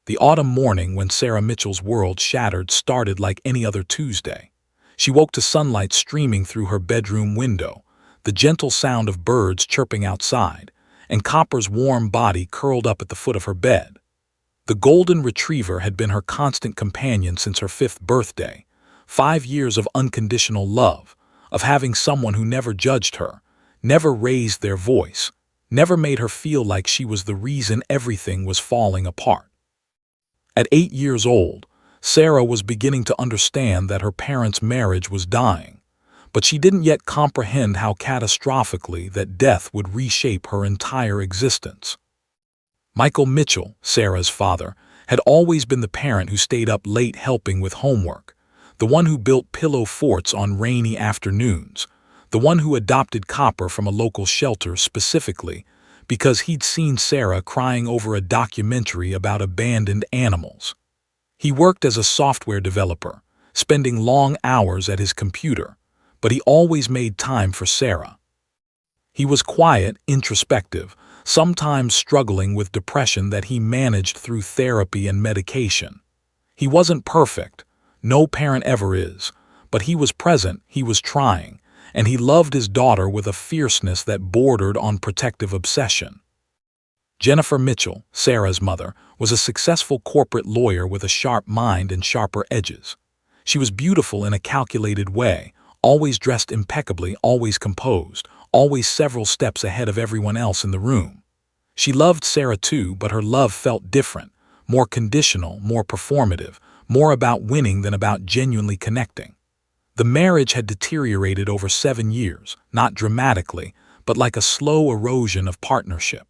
The autumn morning when Sarah Mitchell's world shattered started like any other Tuesday. She woke to sunlight streaming through her bedroom window, the gentle sound of birds chirping outside, and Copper's warm body curled up at the foot of her bed. The golden retriever had been her constant companion since her 5th birthday, 5 years of unconditional love, of having someone who never judged her, never raised their voice, never made her feel like she was the reason everything was falling apart. At 8 years old, Sarah was beginning to understand that her parents' marriage was dying, but she didn't yet comprehend how catastrophically that death would reshape her entire existence. Michael Mitchell, Sarah's father, had always been the parent who stayed up late helping with homework, the one who built pillow forts on rainy afternoons, the one who adopted Copper from a local shelter specifically because he'd seen Sarah crying over a documentary about abandoned animals. He worked as a software developer, spending long hours at his computer, but he always made time for Sarah. He was quiet, introspective, sometimes struggling with depression that he managed through therapy and medication. He wasn't perfect, no parent ever is, but he was present, he was trying, and he loved his daughter with a fierceness that bordered on protective obsession. Jennifer Mitchell, Sarah's mother, was a successful corporate lawyer with a sharp mind and sharper edges. She was beautiful in a calculated way, always dressed impeccably, always composed, always several steps ahead of everyone else in the room. She loved Sarah too, but her love felt different, more conditional, more performative, more about winning than about genuinely connecting. The marriage had deteriorated over 7 years, not dramatically, but like a slow erosion of partnership.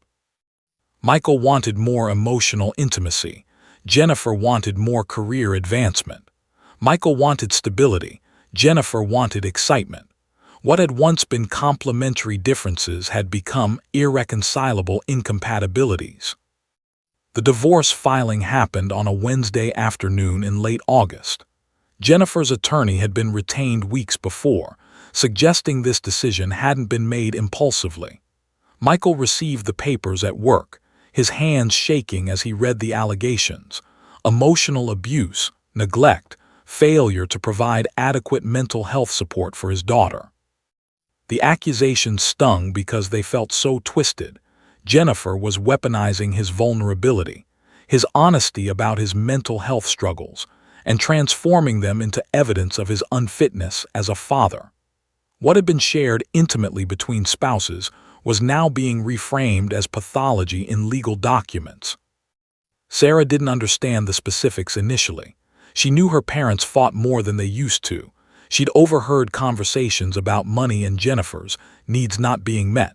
Michael wanted more emotional intimacy. Jennifer wanted more career advancement. Michael wanted stability. Jennifer wanted excitement. What had once been complementary differences had become irreconcilable incompatibilities. The divorce filing happened on a Wednesday afternoon in late August. Jennifer's attorney had been retained weeks before, suggesting this decision hadn't been made impulsively. Michael received the papers at work, his hands shaking as he read the allegations: emotional abuse, neglect, failure to provide adequate mental health support for his daughter. The accusations stung because they felt so twisted. Jennifer was weaponizing his vulnerability, his honesty about his mental health struggles, and transforming them into evidence of his unfitness as a father. What had been shared intimately between spouses was now being reframed as pathology in legal documents. Sarah didn't understand the specifics initially. She knew her parents fought more than they used to. She'd overheard conversations about money and Jennifer's needs not being met.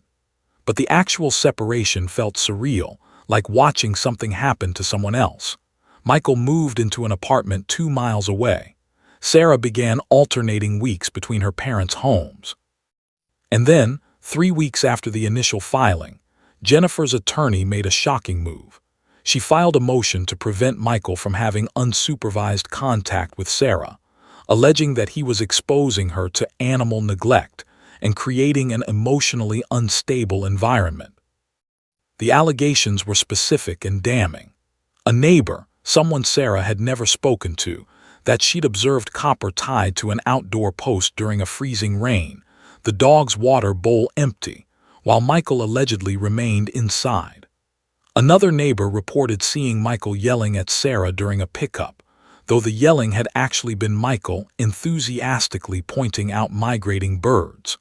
But the actual separation felt surreal, like watching something happen to someone else. Michael moved into an apartment 2 miles away. Sarah began alternating weeks between her parents' homes. And then, 3 weeks after the initial filing, Jennifer's attorney made a shocking move. She filed a motion to prevent Michael from having unsupervised contact with Sarah, alleging that he was exposing her to animal neglect and creating an emotionally unstable environment. The allegations were specific and damning. A neighbor, someone Sarah had never spoken to, that she'd observed Copper tied to an outdoor post during a freezing rain, the dog's water bowl empty, while Michael allegedly remained inside. Another neighbor reported seeing Michael yelling at Sarah during a pickup, though the yelling had actually been Michael enthusiastically pointing out migrating birds.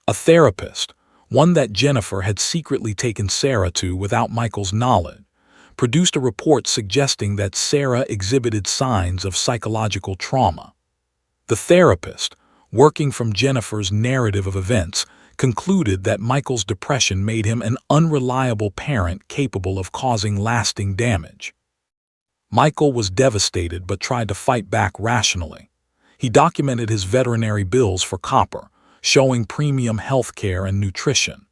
A therapist, one that Jennifer had secretly taken Sarah to without Michael's knowledge, produced a report suggesting that Sarah exhibited signs of psychological trauma. The therapist, working from Jennifer's narrative of events, concluded that Michael's depression made him an unreliable parent capable of causing lasting damage. Michael was devastated but tried to fight back rationally. He documented his veterinary bills for Copper, showing premium health care and nutrition.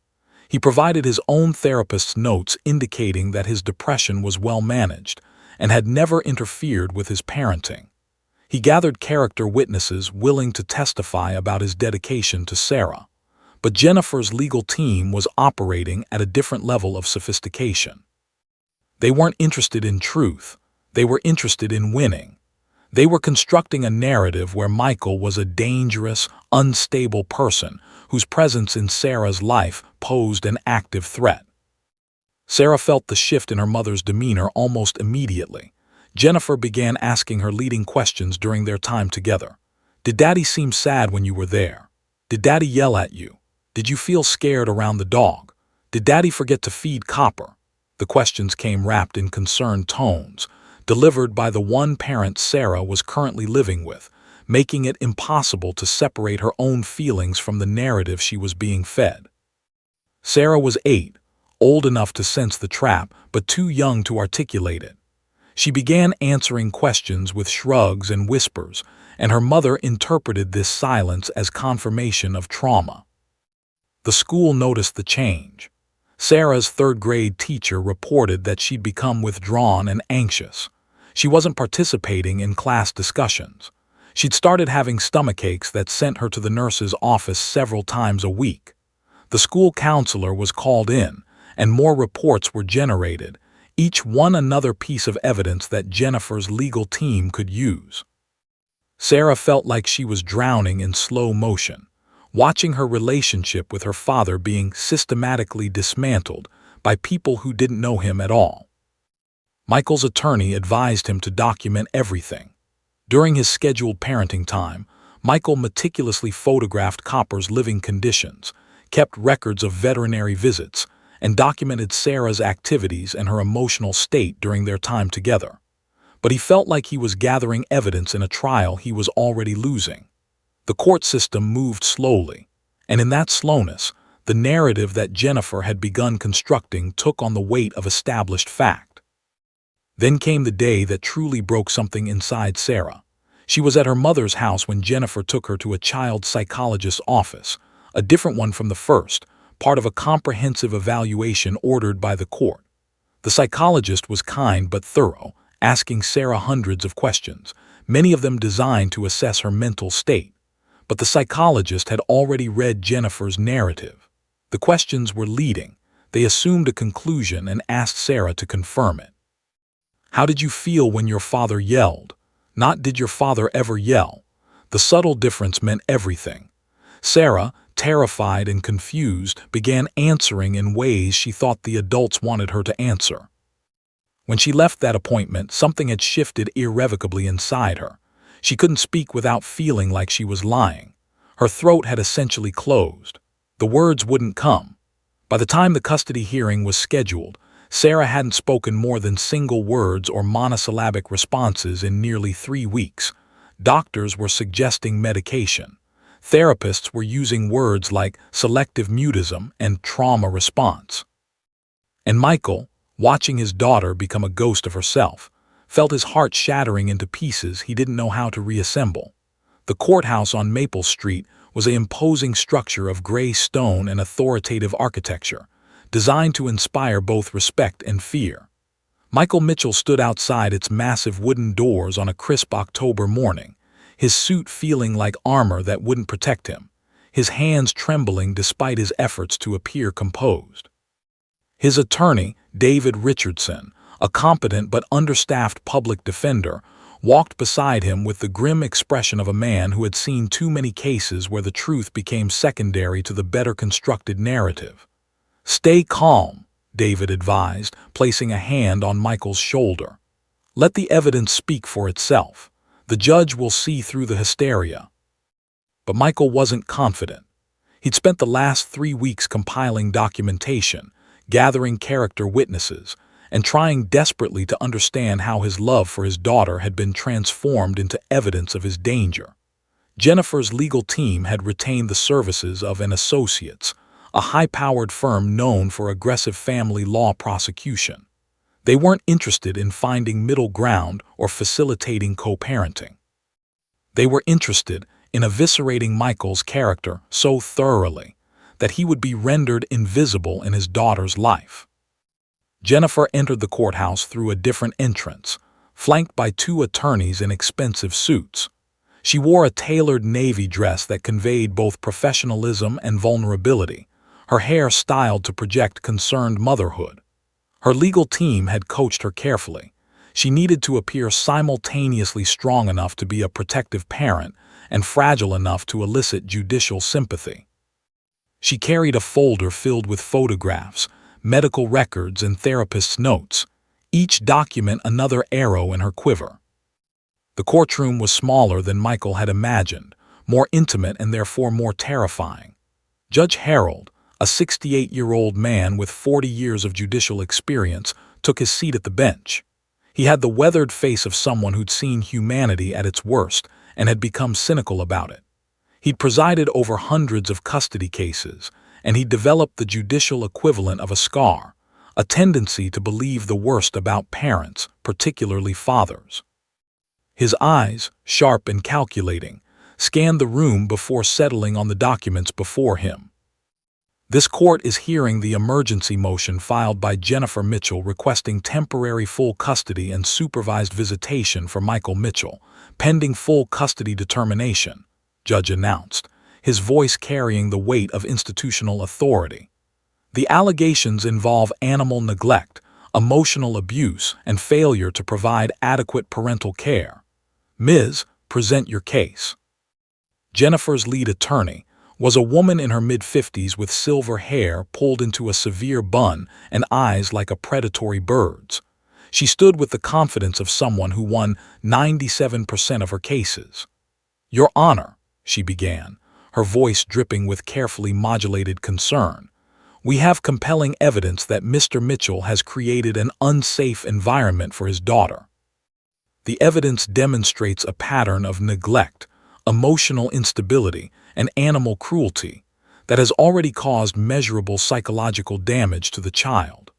He provided his own therapist's notes indicating that his depression was well managed and had never interfered with his parenting. He gathered character witnesses willing to testify about his dedication to Sarah. But Jennifer's legal team was operating at a different level of sophistication. They weren't interested in truth. They were interested in winning. They were constructing a narrative where Michael was a dangerous, unstable person whose presence in Sarah's life posed an active threat. Sarah felt the shift in her mother's demeanor almost immediately. Jennifer began asking her leading questions during their time together. Did Daddy seem sad when you were there? Did Daddy yell at you? Did you feel scared around the dog? Did Daddy forget to feed Copper? The questions came wrapped in concerned tones, delivered by the one parent Sarah was currently living with, making it impossible to separate her own feelings from the narrative she was being fed. Sarah was 8, old enough to sense the trap, but too young to articulate it. She began answering questions with shrugs and whispers, and her mother interpreted this silence as confirmation of trauma. The school noticed the change. Sarah's third-grade teacher reported that she'd become withdrawn and anxious. She wasn't participating in class discussions. She'd started having stomachaches that sent her to the nurse's office several times a week. The school counselor was called in, and more reports were generated, each one another piece of evidence that Jennifer's legal team could use. Sarah felt like she was drowning in slow motion, watching her relationship with her father being systematically dismantled by people who didn't know him at all. Michael's attorney advised him to document everything. During his scheduled parenting time, Michael meticulously photographed Copper's living conditions, kept records of veterinary visits, and documented Sarah's activities and her emotional state during their time together. But he felt like he was gathering evidence in a trial he was already losing. The court system moved slowly, and in that slowness, the narrative that Jennifer had begun constructing took on the weight of established fact. Then came the day that truly broke something inside Sarah. She was at her mother's house when Jennifer took her to a child psychologist's office, a different one from the first, part of a comprehensive evaluation ordered by the court. The psychologist was kind but thorough, asking Sarah hundreds of questions, many of them designed to assess her mental state. But the psychologist had already read Jennifer's narrative. The questions were leading. They assumed a conclusion and asked Sarah to confirm it. How did you feel when your father yelled? Not did your father ever yell. The subtle difference meant everything. Sarah, terrified and confused, began answering in ways she thought the adults wanted her to answer. When she left that appointment, something had shifted irrevocably inside her. She couldn't speak without feeling like she was lying. Her throat had essentially closed. The words wouldn't come. By the time the custody hearing was scheduled, Sarah hadn't spoken more than single words or monosyllabic responses in nearly 3 weeks. Doctors were suggesting medication. Therapists were using words like selective mutism and trauma response. And Michael, watching his daughter become a ghost of herself, felt his heart shattering into pieces he didn't know how to reassemble. The courthouse on Maple Street was an imposing structure of gray stone and authoritative architecture, designed to inspire both respect and fear. Michael Mitchell stood outside its massive wooden doors on a crisp October morning, his suit feeling like armor that wouldn't protect him, his hands trembling despite his efforts to appear composed. His attorney, David Richardson, a competent but understaffed public defender, walked beside him with the grim expression of a man who had seen too many cases where the truth became secondary to the better-constructed narrative. "Stay calm," David advised, placing a hand on Michael's shoulder. "Let the evidence speak for itself. The judge will see through the hysteria." But Michael wasn't confident. He'd spent the last 3 weeks compiling documentation, gathering character witnesses, and trying desperately to understand how his love for his daughter had been transformed into evidence of his danger. Jennifer's legal team had retained the services of an Associates, a high-powered firm known for aggressive family law prosecution. They weren't interested in finding middle ground or facilitating co-parenting. They were interested in eviscerating Michael's character so thoroughly that he would be rendered invisible in his daughter's life. Jennifer entered the courthouse through a different entrance, flanked by 2 attorneys in expensive suits. She wore a tailored navy dress that conveyed both professionalism and vulnerability, her hair styled to project concerned motherhood. Her legal team had coached her carefully. She needed to appear simultaneously strong enough to be a protective parent and fragile enough to elicit judicial sympathy. She carried a folder filled with photographs, medical records, and therapists' notes, each document another arrow in her quiver. The courtroom was smaller than Michael had imagined, more intimate and therefore more terrifying. Judge Harold, a 68-year-old man with 40 years of judicial experience, took his seat at the bench. He had the weathered face of someone who'd seen humanity at its worst and had become cynical about it. He'd presided over hundreds of custody cases, and he'd developed the judicial equivalent of a scar, a tendency to believe the worst about parents, particularly fathers. His eyes, sharp and calculating, scanned the room before settling on the documents before him. This court is hearing the emergency motion filed by Jennifer Mitchell requesting temporary full custody and supervised visitation for Michael Mitchell, pending full custody determination, Judge announced, his voice carrying the weight of institutional authority. The allegations involve animal neglect, emotional abuse, and failure to provide adequate parental care. Ms., present your case. Jennifer's lead attorney was a woman in her mid-50s with silver hair pulled into a severe bun and eyes like a predatory bird's. She stood with the confidence of someone who won 97% of her cases. "Your Honor," she began, her voice dripping with carefully modulated concern, "we have compelling evidence that Mr. Mitchell has created an unsafe environment for his daughter. The evidence demonstrates a pattern of neglect, emotional instability, and animal cruelty that has already caused measurable psychological damage to the child."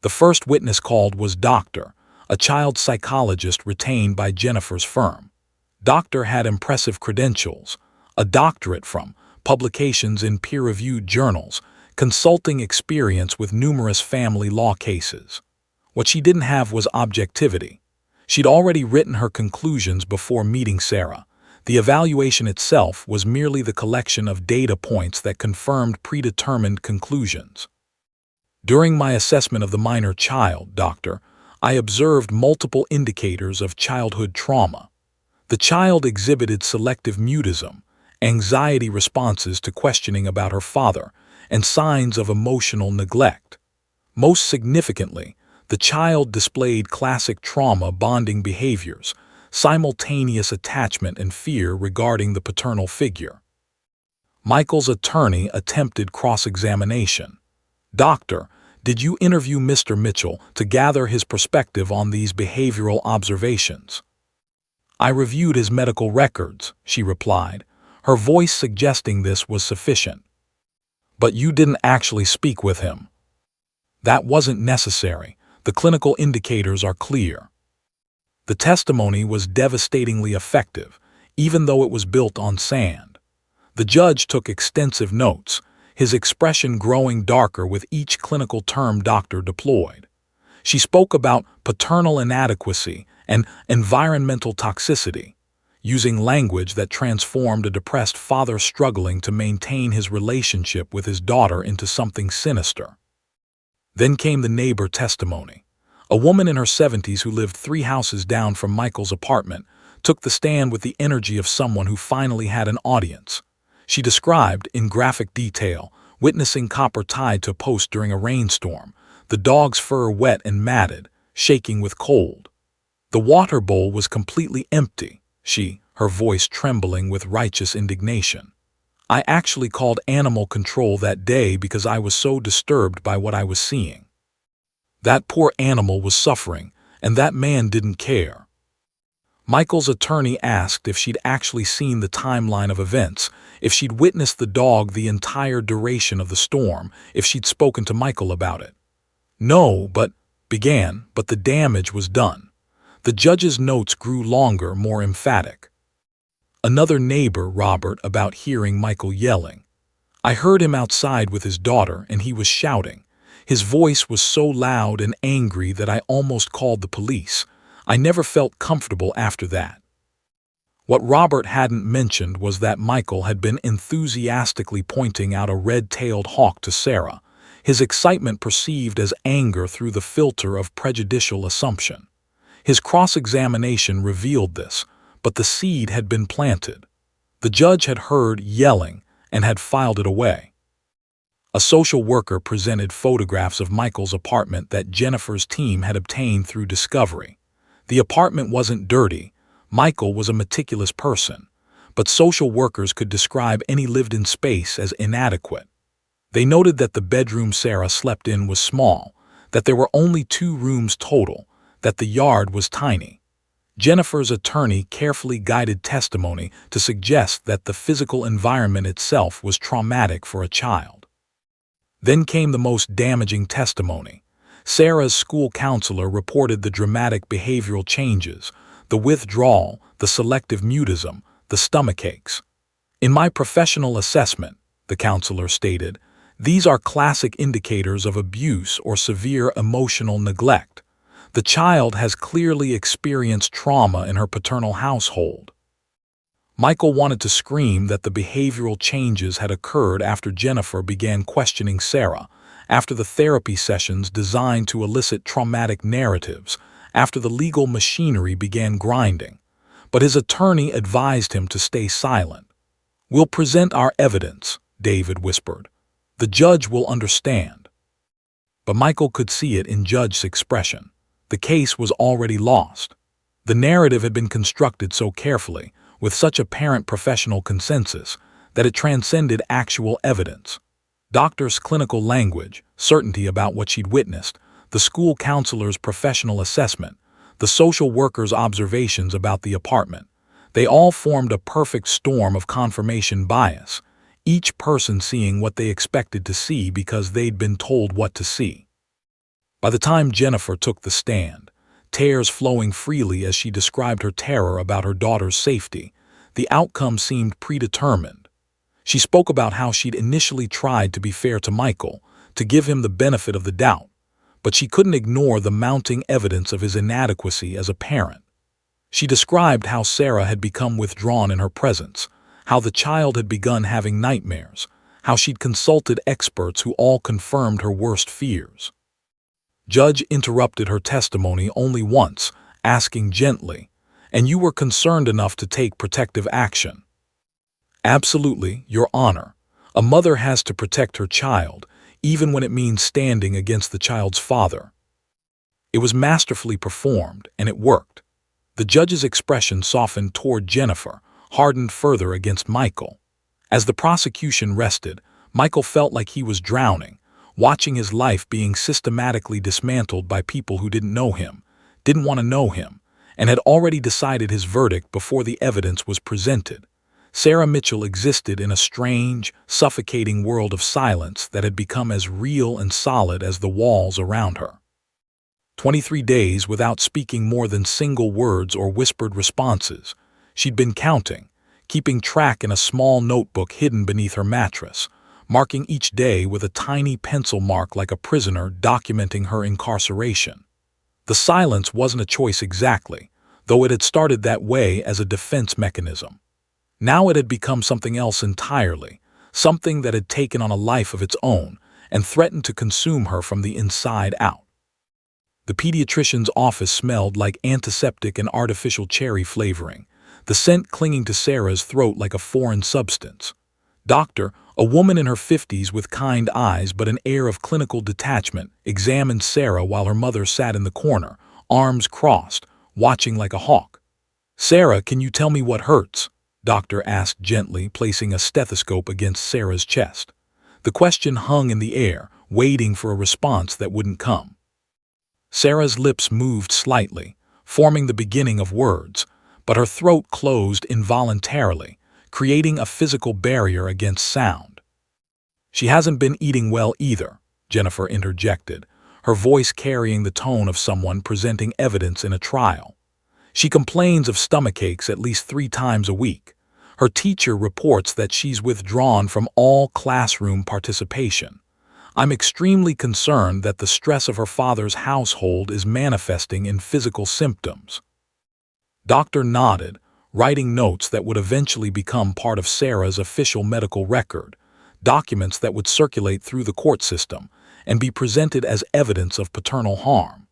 The first witness called was Doctor, a child psychologist retained by Jennifer's firm. Doctor had impressive credentials, a doctorate from publications in peer-reviewed journals, consulting experience with numerous family law cases. What she didn't have was objectivity. She'd already written her conclusions before meeting Sarah. The evaluation itself was merely the collection of data points that confirmed predetermined conclusions. "During my assessment of the minor child, Doctor, I observed multiple indicators of childhood trauma. The child exhibited selective mutism, anxiety responses to questioning about her father, and signs of emotional neglect. Most significantly, the child displayed classic trauma bonding behaviors, simultaneous attachment and fear regarding the paternal figure." Michael's attorney attempted cross-examination. "Doctor, did you interview Mr. Mitchell to gather his perspective on these behavioral observations?" "I reviewed his medical records," she replied, her voice suggesting this was sufficient. "But you didn't actually speak with him." "That wasn't necessary. The clinical indicators are clear." The testimony was devastatingly effective, even though it was built on sand. The judge took extensive notes, his expression growing darker with each clinical term Doctor deployed. She spoke about paternal inadequacy and environmental toxicity, using language that transformed a depressed father struggling to maintain his relationship with his daughter into something sinister. Then came the neighbor testimony. A woman in her 70s who lived 3 houses down from Michael's apartment took the stand with the energy of someone who finally had an audience. She described, in graphic detail, witnessing Copper tied to a post during a rainstorm, the dog's fur wet and matted, shaking with cold. "The water bowl was completely empty," her voice trembling with righteous indignation. "I actually called animal control that day because I was so disturbed by what I was seeing. That poor animal was suffering, and that man didn't care." Michael's attorney asked if she'd actually seen the timeline of events, if she'd witnessed the dog the entire duration of the storm, if she'd spoken to Michael about it. "No, but the damage was done." The judge's notes grew longer, more emphatic. Another neighbor, Robert, about hearing Michael yelling. "I heard him outside with his daughter, and he was shouting. His voice was so loud and angry that I almost called the police. I never felt comfortable after that." What Robert hadn't mentioned was that Michael had been enthusiastically pointing out a red-tailed hawk to Sarah, his excitement perceived as anger through the filter of prejudicial assumption. His cross-examination revealed this, but the seed had been planted. The judge had heard yelling and had filed it away. A social worker presented photographs of Michael's apartment that Jennifer's team had obtained through discovery. The apartment wasn't dirty. Michael was a meticulous person, but social workers could describe any lived-in space as inadequate. They noted that the bedroom Sarah slept in was small, that there were only 2 rooms total, that the yard was tiny. Jennifer's attorney carefully guided testimony to suggest that the physical environment itself was traumatic for a child. Then came the most damaging testimony. Sarah's school counselor reported the dramatic behavioral changes, the withdrawal, the selective mutism, the stomachaches. "In my professional assessment," the counselor stated, "these are classic indicators of abuse or severe emotional neglect. The child has clearly experienced trauma in her paternal household." Michael wanted to scream that the behavioral changes had occurred after Jennifer began questioning Sarah, after the therapy sessions designed to elicit traumatic narratives, after the legal machinery began grinding. But his attorney advised him to stay silent. "We'll present our evidence," David whispered. "The judge will understand." But Michael could see it in Judge's expression. The case was already lost. The narrative had been constructed so carefully, with such apparent professional consensus, that it transcended actual evidence. Doctor's clinical language, certainty about what she'd witnessed, the school counselor's professional assessment, the social worker's observations about the apartment, they all formed a perfect storm of confirmation bias, each person seeing what they expected to see because they'd been told what to see. By the time Jennifer took the stand, tears flowing freely as she described her terror about her daughter's safety, the outcome seemed predetermined. She spoke about how she'd initially tried to be fair to Michael, to give him the benefit of the doubt, but she couldn't ignore the mounting evidence of his inadequacy as a parent. She described how Sarah had become withdrawn in her presence, how the child had begun having nightmares, how she'd consulted experts who all confirmed her worst fears. Judge interrupted her testimony only once, asking gently, "And you were concerned enough to take protective action?" "Absolutely, Your Honor. A mother has to protect her child, even when it means standing against the child's father." It was masterfully performed, and it worked. The judge's expression softened toward Jennifer, hardened further against Michael. As the prosecution rested, Michael felt like he was drowning, watching his life being systematically dismantled by people who didn't know him, didn't want to know him, and had already decided his verdict before the evidence was presented. Sarah Mitchell existed in a strange, suffocating world of silence that had become as real and solid as the walls around her. 23 days without speaking more than single words or whispered responses. She'd been counting, keeping track in a small notebook hidden beneath her mattress, marking each day with a tiny pencil mark like a prisoner documenting her incarceration. The silence wasn't a choice exactly, though it had started that way as a defense mechanism. Now it had become something else entirely, something that had taken on a life of its own and threatened to consume her from the inside out. The pediatrician's office smelled like antiseptic and artificial cherry flavoring, the scent clinging to Sarah's throat like a foreign substance. Doctor, a woman in her 50s with kind eyes but an air of clinical detachment, examined Sarah while her mother sat in the corner, arms crossed, watching like a hawk. "Sarah, can you tell me what hurts?" Doctor asked gently, placing a stethoscope against Sarah's chest. The question hung in the air, waiting for a response that wouldn't come. Sarah's lips moved slightly, forming the beginning of words, but her throat closed involuntarily, creating a physical barrier against sound. "She hasn't been eating well either," Jennifer interjected, her voice carrying the tone of someone presenting evidence in a trial. "She complains of stomachaches at least 3 times a week. Her teacher reports that she's withdrawn from all classroom participation. I'm extremely concerned that the stress of her father's household is manifesting in physical symptoms." Doctor nodded, writing notes that would eventually become part of Sarah's official medical record, documents that would circulate through the court system, and be presented as evidence of paternal harm.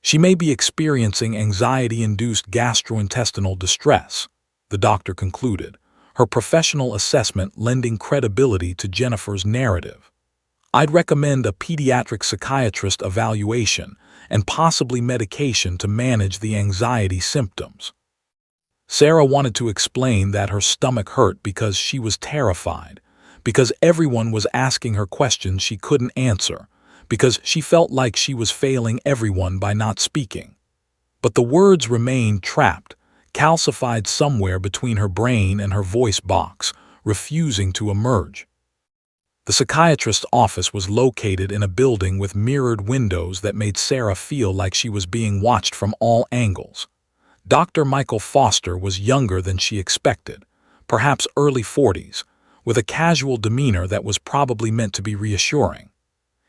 She may be experiencing anxiety-induced gastrointestinal distress, the doctor concluded, her professional assessment lending credibility to Jennifer's narrative. I'd recommend a pediatric psychiatrist evaluation and possibly medication to manage the anxiety symptoms. Sarah wanted to explain that her stomach hurt because she was terrified, because everyone was asking her questions she couldn't answer, because she felt like she was failing everyone by not speaking. But the words remained trapped, calcified somewhere between her brain and her voice box, refusing to emerge. The psychiatrist's office was located in a building with mirrored windows that made Sarah feel like she was being watched from all angles. Dr. Michael Foster was younger than she expected, perhaps early 40s, with a casual demeanor that was probably meant to be reassuring.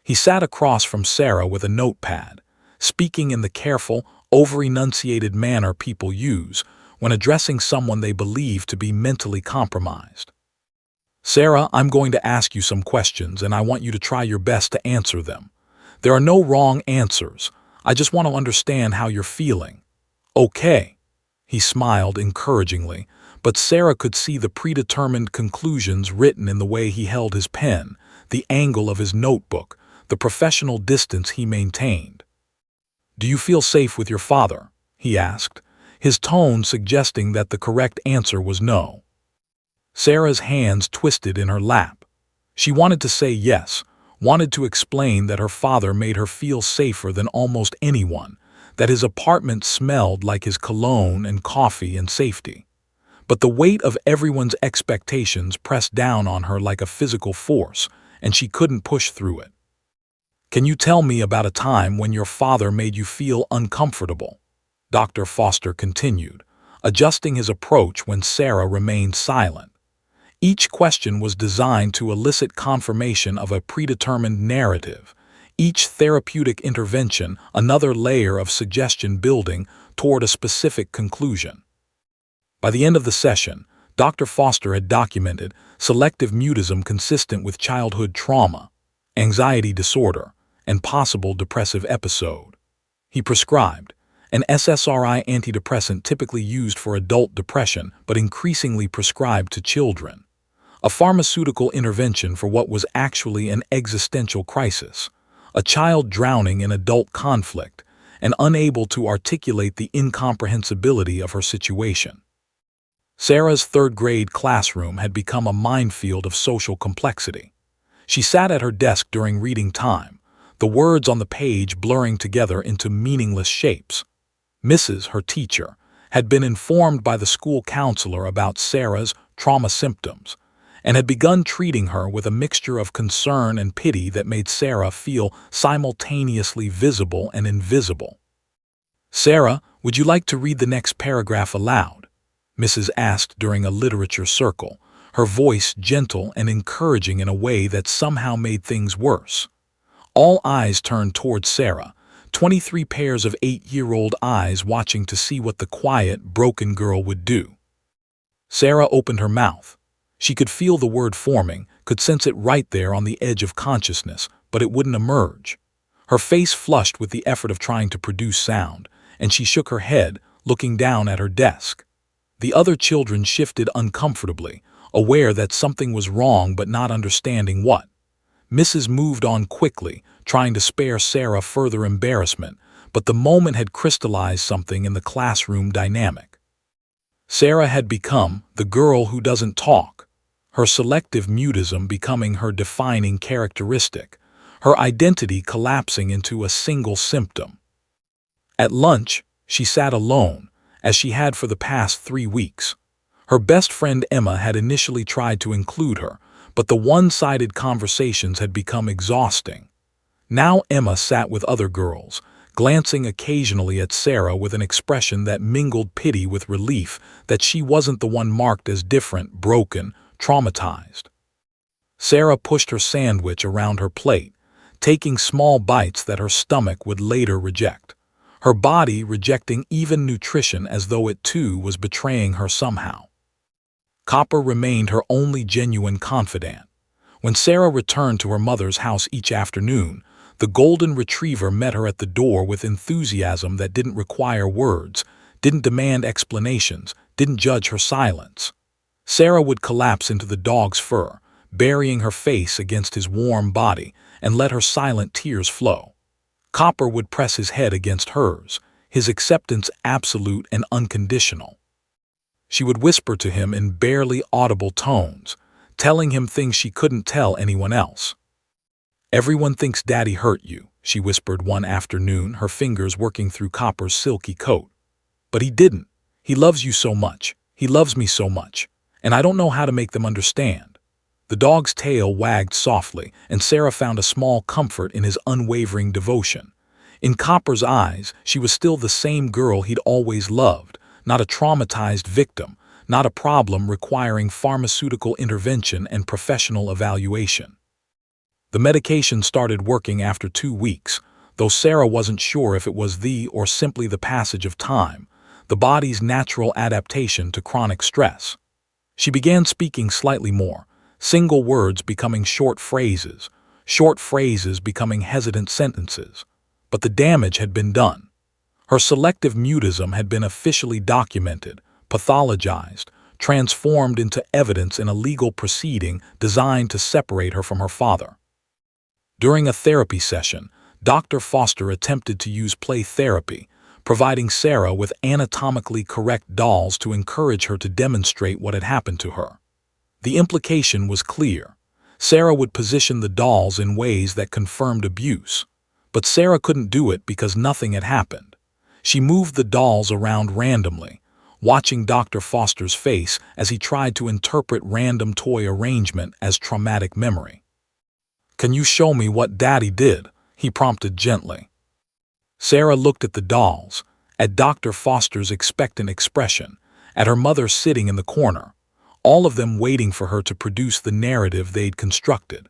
He sat across from Sarah with a notepad, speaking in the careful, over-enunciated manner people use when addressing someone they believe to be mentally compromised. Sarah, I'm going to ask you some questions and I want you to try your best to answer them. There are no wrong answers. I just want to understand how you're feeling. Okay. He smiled encouragingly, but Sarah could see the predetermined conclusions written in the way he held his pen, the angle of his notebook, the professional distance he maintained. Do you feel safe with your father? He asked, his tone suggesting that the correct answer was no. Sarah's hands twisted in her lap. She wanted to say yes, wanted to explain that her father made her feel safer than almost anyone, that his apartment smelled like his cologne and coffee and safety. But the weight of everyone's expectations pressed down on her like a physical force, and she couldn't push through it. Can you tell me about a time when your father made you feel uncomfortable? Dr. Foster continued, adjusting his approach when Sarah remained silent. Each question was designed to elicit confirmation of a predetermined narrative, each therapeutic intervention another layer of suggestion building toward a specific conclusion. By the end of the session, Dr. Foster had documented selective mutism consistent with childhood trauma, anxiety disorder, and possible depressive episode. He prescribed an SSRI antidepressant typically used for adult depression but increasingly prescribed to children, a pharmaceutical intervention for what was actually an existential crisis, a child drowning in adult conflict and unable to articulate the incomprehensibility of her situation. Sarah's third-grade classroom had become a minefield of social complexity. She sat at her desk during reading time, the words on the page blurring together into meaningless shapes. Mrs., her teacher, had been informed by the school counselor about Sarah's trauma symptoms and had begun treating her with a mixture of concern and pity that made Sarah feel simultaneously visible and invisible. Sarah, would you like to read the next paragraph aloud? Mrs. asked during a literature circle, her voice gentle and encouraging in a way that somehow made things worse. All eyes turned toward Sarah, 23 pairs of 8-year-old eyes watching to see what the quiet, broken girl would do. Sarah opened her mouth. She could feel the word forming, could sense it right there on the edge of consciousness, but it wouldn't emerge. Her face flushed with the effort of trying to produce sound, and she shook her head, looking down at her desk. The other children shifted uncomfortably, aware that something was wrong but not understanding what. Mrs. moved on quickly, trying to spare Sarah further embarrassment, but the moment had crystallized something in the classroom dynamic. Sarah had become the girl who doesn't talk, her selective mutism becoming her defining characteristic, her identity collapsing into a single symptom. At lunch, she sat alone, as she had for the past 3 weeks. Her best friend Emma had initially tried to include her, but the one-sided conversations had become exhausting. Now Emma sat with other girls, glancing occasionally at Sarah with an expression that mingled pity with relief that she wasn't the one marked as different, broken, traumatized. Sarah pushed her sandwich around her plate, taking small bites that her stomach would later reject, her body rejecting even nutrition as though it too was betraying her somehow. Copper remained her only genuine confidant. When Sarah returned to her mother's house each afternoon, The golden retriever met her at the door with enthusiasm that didn't require words, didn't demand explanations, didn't judge her silence. Sarah would collapse into the dog's fur, burying her face against his warm body, and let her silent tears flow. Copper would press his head against hers, his acceptance absolute and unconditional. She would whisper to him in barely audible tones, telling him things she couldn't tell anyone else. "Everyone thinks Daddy hurt you," she whispered one afternoon, her fingers working through Copper's silky coat. "But he didn't. He loves you so much. He loves me so much. And I don't know how to make them understand." The dog's tail wagged softly, and Sarah found a small comfort in his unwavering devotion. In Copper's eyes, she was still the same girl he'd always loved, not a traumatized victim, not a problem requiring pharmaceutical intervention and professional evaluation. The medication started working after 2 weeks, though Sarah wasn't sure if it was the or simply the passage of time, the body's natural adaptation to chronic stress. She began speaking slightly more, single words becoming short phrases becoming hesitant sentences. But the damage had been done. Her selective mutism had been officially documented, pathologized, transformed into evidence in a legal proceeding designed to separate her from her father. During a therapy session, Dr. Foster attempted to use play therapy, providing Sarah with anatomically correct dolls to encourage her to demonstrate what had happened to her. The implication was clear. Sarah would position the dolls in ways that confirmed abuse. But Sarah couldn't do it because nothing had happened. She moved the dolls around randomly, watching Dr. Foster's face as he tried to interpret random toy arrangement as traumatic memory. "Can you show me what Daddy did?" he prompted gently. Sarah looked at the dolls, at Dr. Foster's expectant expression, at her mother sitting in the corner, all of them waiting for her to produce the narrative they'd constructed.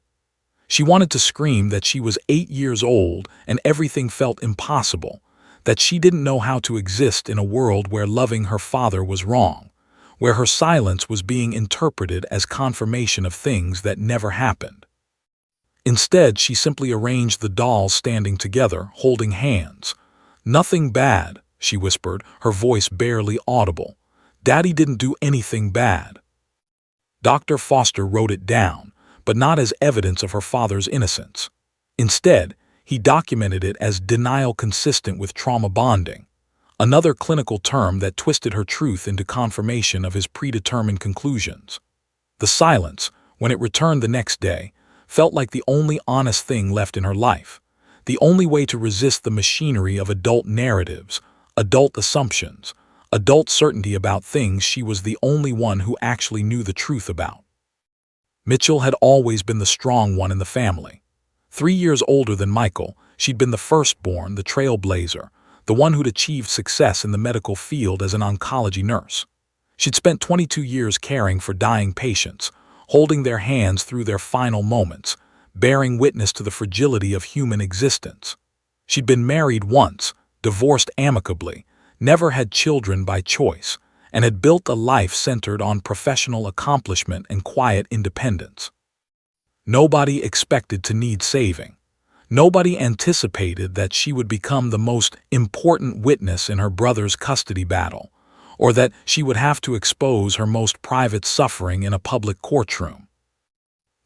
She wanted to scream that she was 8 years old and everything felt impossible, that she didn't know how to exist in a world where loving her father was wrong, where her silence was being interpreted as confirmation of things that never happened. Instead, she simply arranged the dolls standing together, holding hands. "Nothing bad," she whispered, her voice barely audible. "Daddy didn't do anything bad." Dr. Foster wrote it down, but not as evidence of her father's innocence. Instead, he documented it as denial consistent with trauma bonding, another clinical term that twisted her truth into confirmation of his predetermined conclusions. The silence, when it returned the next day, felt like the only honest thing left in her life, the only way to resist the machinery of adult narratives, adult assumptions, adult certainty about things she was the only one who actually knew the truth about. Mitchell had always been the strong one in the family. 3 years older than Michael, she'd been the firstborn, the trailblazer, the one who'd achieved success in the medical field as an oncology nurse. She'd spent 22 years caring for dying patients, holding their hands through their final moments, bearing witness to the fragility of human existence. She'd been married once, divorced amicably, never had children by choice, and had built a life centered on professional accomplishment and quiet independence. Nobody expected to need saving. Nobody anticipated that she would become the most important witness in her brother's custody battle, or that she would have to expose her most private suffering in a public courtroom.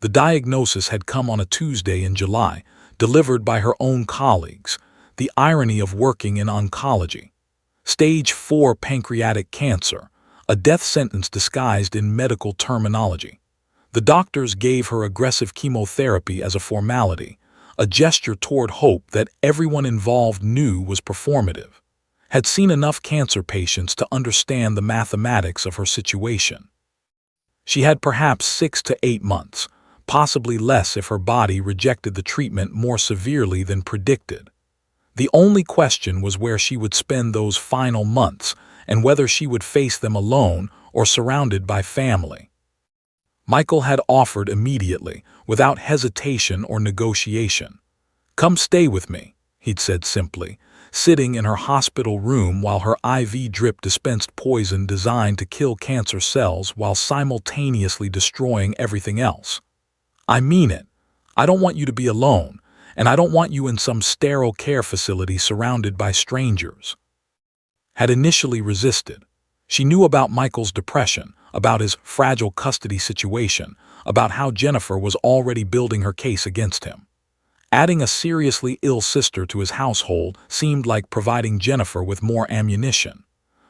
The diagnosis had come on a Tuesday in July, delivered by her own colleagues, the irony of working in oncology. Stage 4 pancreatic cancer, a death sentence disguised in medical terminology. The doctors gave her aggressive chemotherapy as a formality, a gesture toward hope that everyone involved knew was performative, had seen enough cancer patients to understand the mathematics of her situation. She had perhaps 6 to 8 months, possibly less if her body rejected the treatment more severely than predicted. The only question was where she would spend those final months and whether she would face them alone or surrounded by family. Michael had offered immediately, without hesitation or negotiation. "Come stay with me," he'd said simply, sitting in her hospital room while her IV drip dispensed poison designed to kill cancer cells while simultaneously destroying everything else. "I mean it. I don't want you to be alone, and I don't want you in some sterile care facility surrounded by strangers. Had initially resisted. She knew about Michael's depression, about his fragile custody situation, about how Jennifer was already building her case against him. Adding a seriously ill sister to his household seemed like providing Jennifer with more ammunition.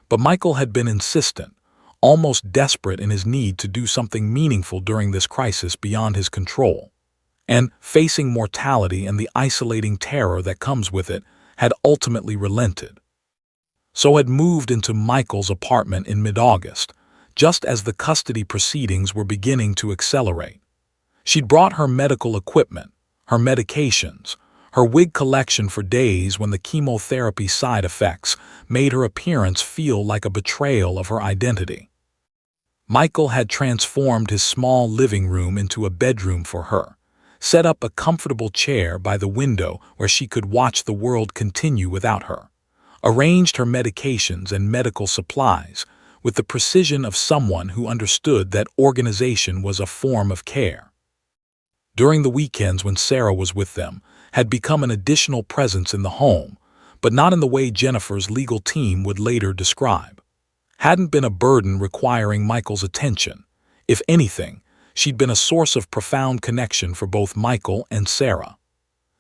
But Michael had been insistent, almost desperate in his need to do something meaningful during this crisis beyond his control. And, facing mortality and the isolating terror that comes with it, had ultimately relented. So had moved into Michael's apartment in mid-August, just as the custody proceedings were beginning to accelerate. She'd brought her medical equipment, her medications, her wig collection for days when the chemotherapy side effects made her appearance feel like a betrayal of her identity. Michael had transformed his small living room into a bedroom for her, set up a comfortable chair by the window where she could watch the world continue without her, arranged her medications and medical supplies with the precision of someone who understood that organization was a form of care. During the weekends when Sarah was with them, had become an additional presence in the home, but not in the way Jennifer's legal team would later describe. Hadn't been a burden requiring Michael's attention. If anything, she'd been a source of profound connection for both Michael and Sarah.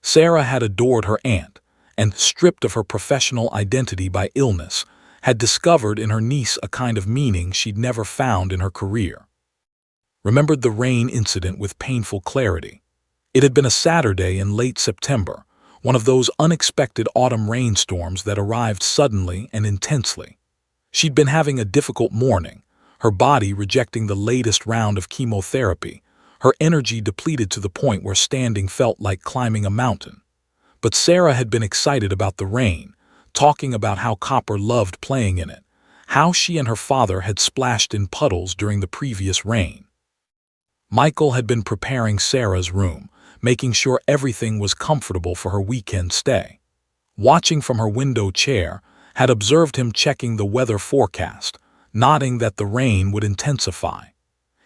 Sarah had adored her aunt, and, stripped of her professional identity by illness, had discovered in her niece a kind of meaning she'd never found in her career. Remembered the rain incident with painful clarity. It had been a Saturday in late September, one of those unexpected autumn rainstorms that arrived suddenly and intensely. She'd been having a difficult morning, her body rejecting the latest round of chemotherapy, her energy depleted to the point where standing felt like climbing a mountain. But Sarah had been excited about the rain, talking about how Copper loved playing in it, how she and her father had splashed in puddles during the previous rain. Michael had been preparing Sarah's room, making sure everything was comfortable for her weekend stay. Watching from her window chair, had observed him checking the weather forecast, nodding that the rain would intensify.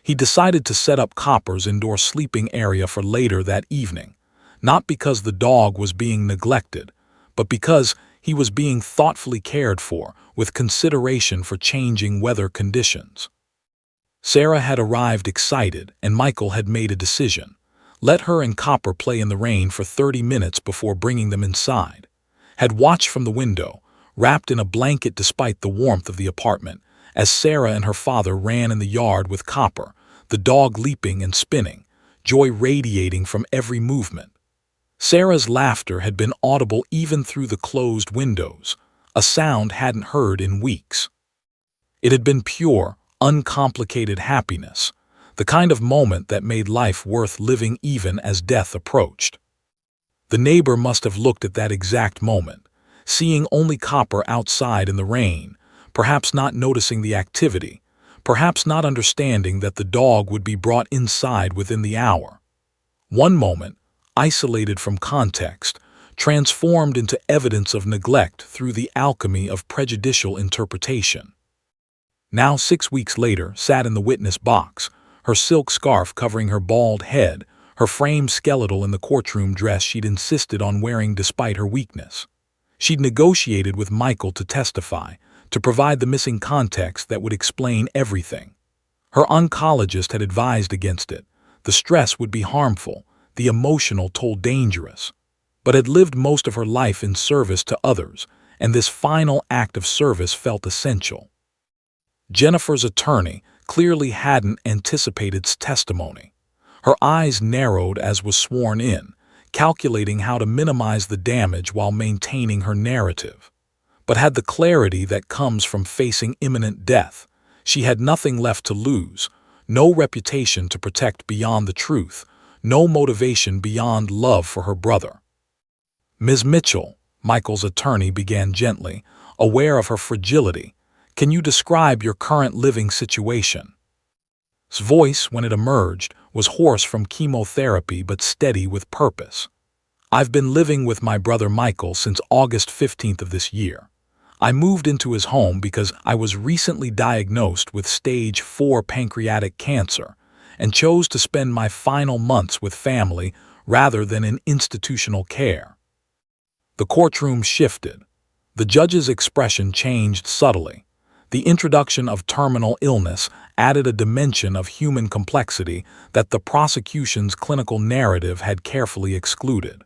He decided to set up Copper's indoor sleeping area for later that evening, not because the dog was being neglected, but because he was being thoughtfully cared for with consideration for changing weather conditions. Sarah had arrived excited, and Michael had made a decision. Let her and Copper play in the rain for 30 minutes before bringing them inside. Had watched from the window, wrapped in a blanket despite the warmth of the apartment, as Sarah and her father ran in the yard with Copper, the dog leaping and spinning, joy radiating from every movement. Sarah's laughter had been audible even through the closed windows, a sound hadn't heard in weeks. It had been pure, uncomplicated happiness, the kind of moment that made life worth living even as death approached. The neighbor must have looked at that exact moment, seeing only Copper outside in the rain, perhaps not noticing the activity, perhaps not understanding that the dog would be brought inside within the hour. One moment, isolated from context, transformed into evidence of neglect through the alchemy of prejudicial interpretation. Now 6 weeks later, sat in the witness box, her silk scarf covering her bald head, her frame skeletal in the courtroom dress she'd insisted on wearing despite her weakness. She'd negotiated with Michael to testify, to provide the missing context that would explain everything. Her oncologist had advised against it. The stress would be harmful, the emotional toll dangerous, but had lived most of her life in service to others, and this final act of service felt essential. Jennifer's attorney clearly hadn't anticipated testimony. Her eyes narrowed as was sworn in, calculating how to minimize the damage while maintaining her narrative. But had the clarity that comes from facing imminent death. She had nothing left to lose, no reputation to protect beyond the truth, no motivation beyond love for her brother. "Ms. Mitchell," Michael's attorney began gently, aware of her fragility, "can you describe your current living situation?" His voice, when it emerged, was hoarse from chemotherapy but steady with purpose. "I've been living with my brother Michael since August 15th of this year. I moved into his home because I was recently diagnosed with stage 4 pancreatic cancer and chose to spend my final months with family rather than in institutional care. The courtroom shifted. The judge's expression changed subtly. The introduction of terminal illness added a dimension of human complexity that the prosecution's clinical narrative had carefully excluded.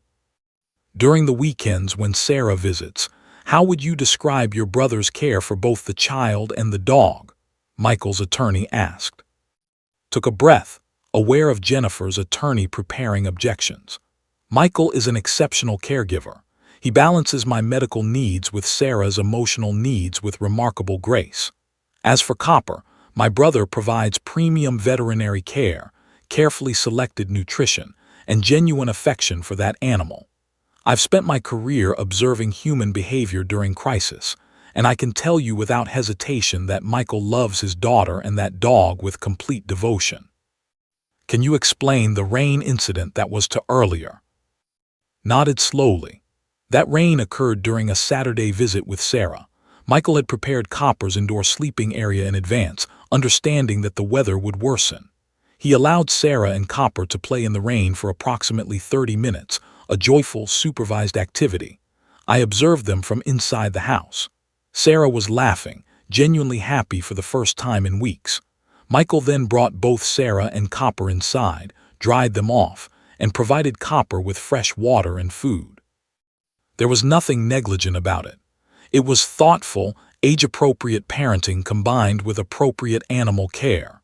During the weekends when Sarah visits, how would you describe your brother's care for both the child and the dog? Michael's attorney asked. Took a breath, aware of Jennifer's attorney preparing objections. Michael is an exceptional caregiver. He balances my medical needs with Sarah's emotional needs with remarkable grace. As for Copper, my brother provides premium veterinary care, carefully selected nutrition, and genuine affection for that animal. I've spent my career observing human behavior during crisis, and I can tell you without hesitation that Michael loves his daughter and that dog with complete devotion. Can you explain the rain incident that was to earlier? Nodded slowly. That rain occurred during a Saturday visit with Sarah. Michael had prepared Copper's indoor sleeping area in advance, understanding that the weather would worsen. He allowed Sarah and Copper to play in the rain for approximately 30 minutes, a joyful, supervised activity. I observed them from inside the house. Sarah was laughing, genuinely happy for the first time in weeks. Michael then brought both Sarah and Copper inside, dried them off, and provided Copper with fresh water and food. There was nothing negligent about it. It was thoughtful, age-appropriate parenting combined with appropriate animal care.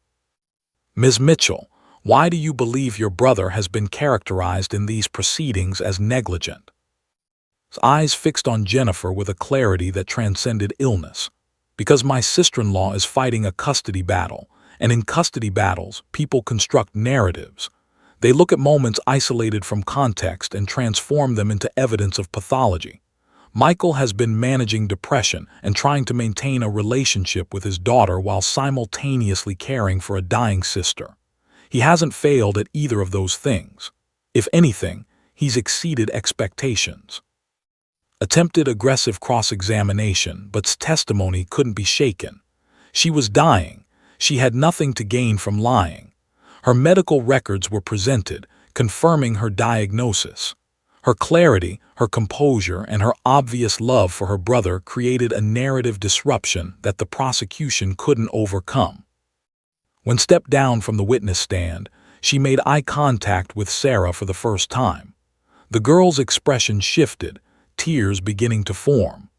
Ms. Mitchell, why do you believe your brother has been characterized in these proceedings as negligent? His eyes fixed on Jennifer with a clarity that transcended illness. Because my sister-in-law is fighting a custody battle, and in custody battles, people construct narratives. They look at moments isolated from context and transform them into evidence of pathology. Michael has been managing depression and trying to maintain a relationship with his daughter while simultaneously caring for a dying sister. He hasn't failed at either of those things. If anything, he's exceeded expectations. Attempted aggressive cross-examination, but's testimony couldn't be shaken. She was dying. She had nothing to gain from lying. Her medical records were presented, confirming her diagnosis. Her clarity, her composure, and her obvious love for her brother created a narrative disruption that the prosecution couldn't overcome. When stepped down from the witness stand, she made eye contact with Sarah for the first time. The girl's expression shifted, tears beginning to form.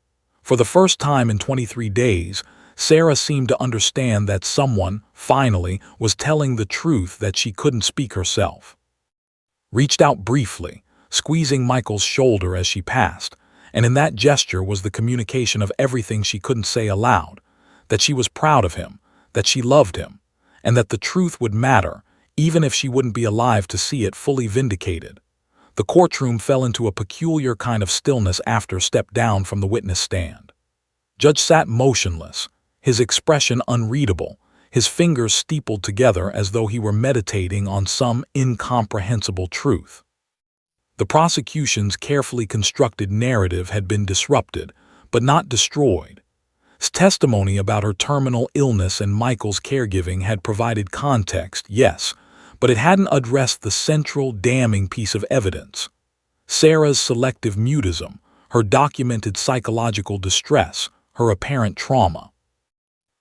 For the first time in 23 days, Sarah seemed to understand that someone, finally, was telling the truth that she couldn't speak herself. Reached out briefly, squeezing Michael's shoulder as she passed, and in that gesture was the communication of everything she couldn't say aloud, that she was proud of him, that she loved him, and that the truth would matter, even if she wouldn't be alive to see it fully vindicated. The courtroom fell into a peculiar kind of stillness after stepped down from the witness stand. Judge sat motionless, his expression unreadable, his fingers steepled together as though he were meditating on some incomprehensible truth. The prosecution's carefully constructed narrative had been disrupted, but not destroyed. His testimony about her terminal illness and Michael's caregiving had provided context, yes, but it hadn't addressed the central, damning piece of evidence. Sarah's selective mutism, her documented psychological distress, her apparent trauma.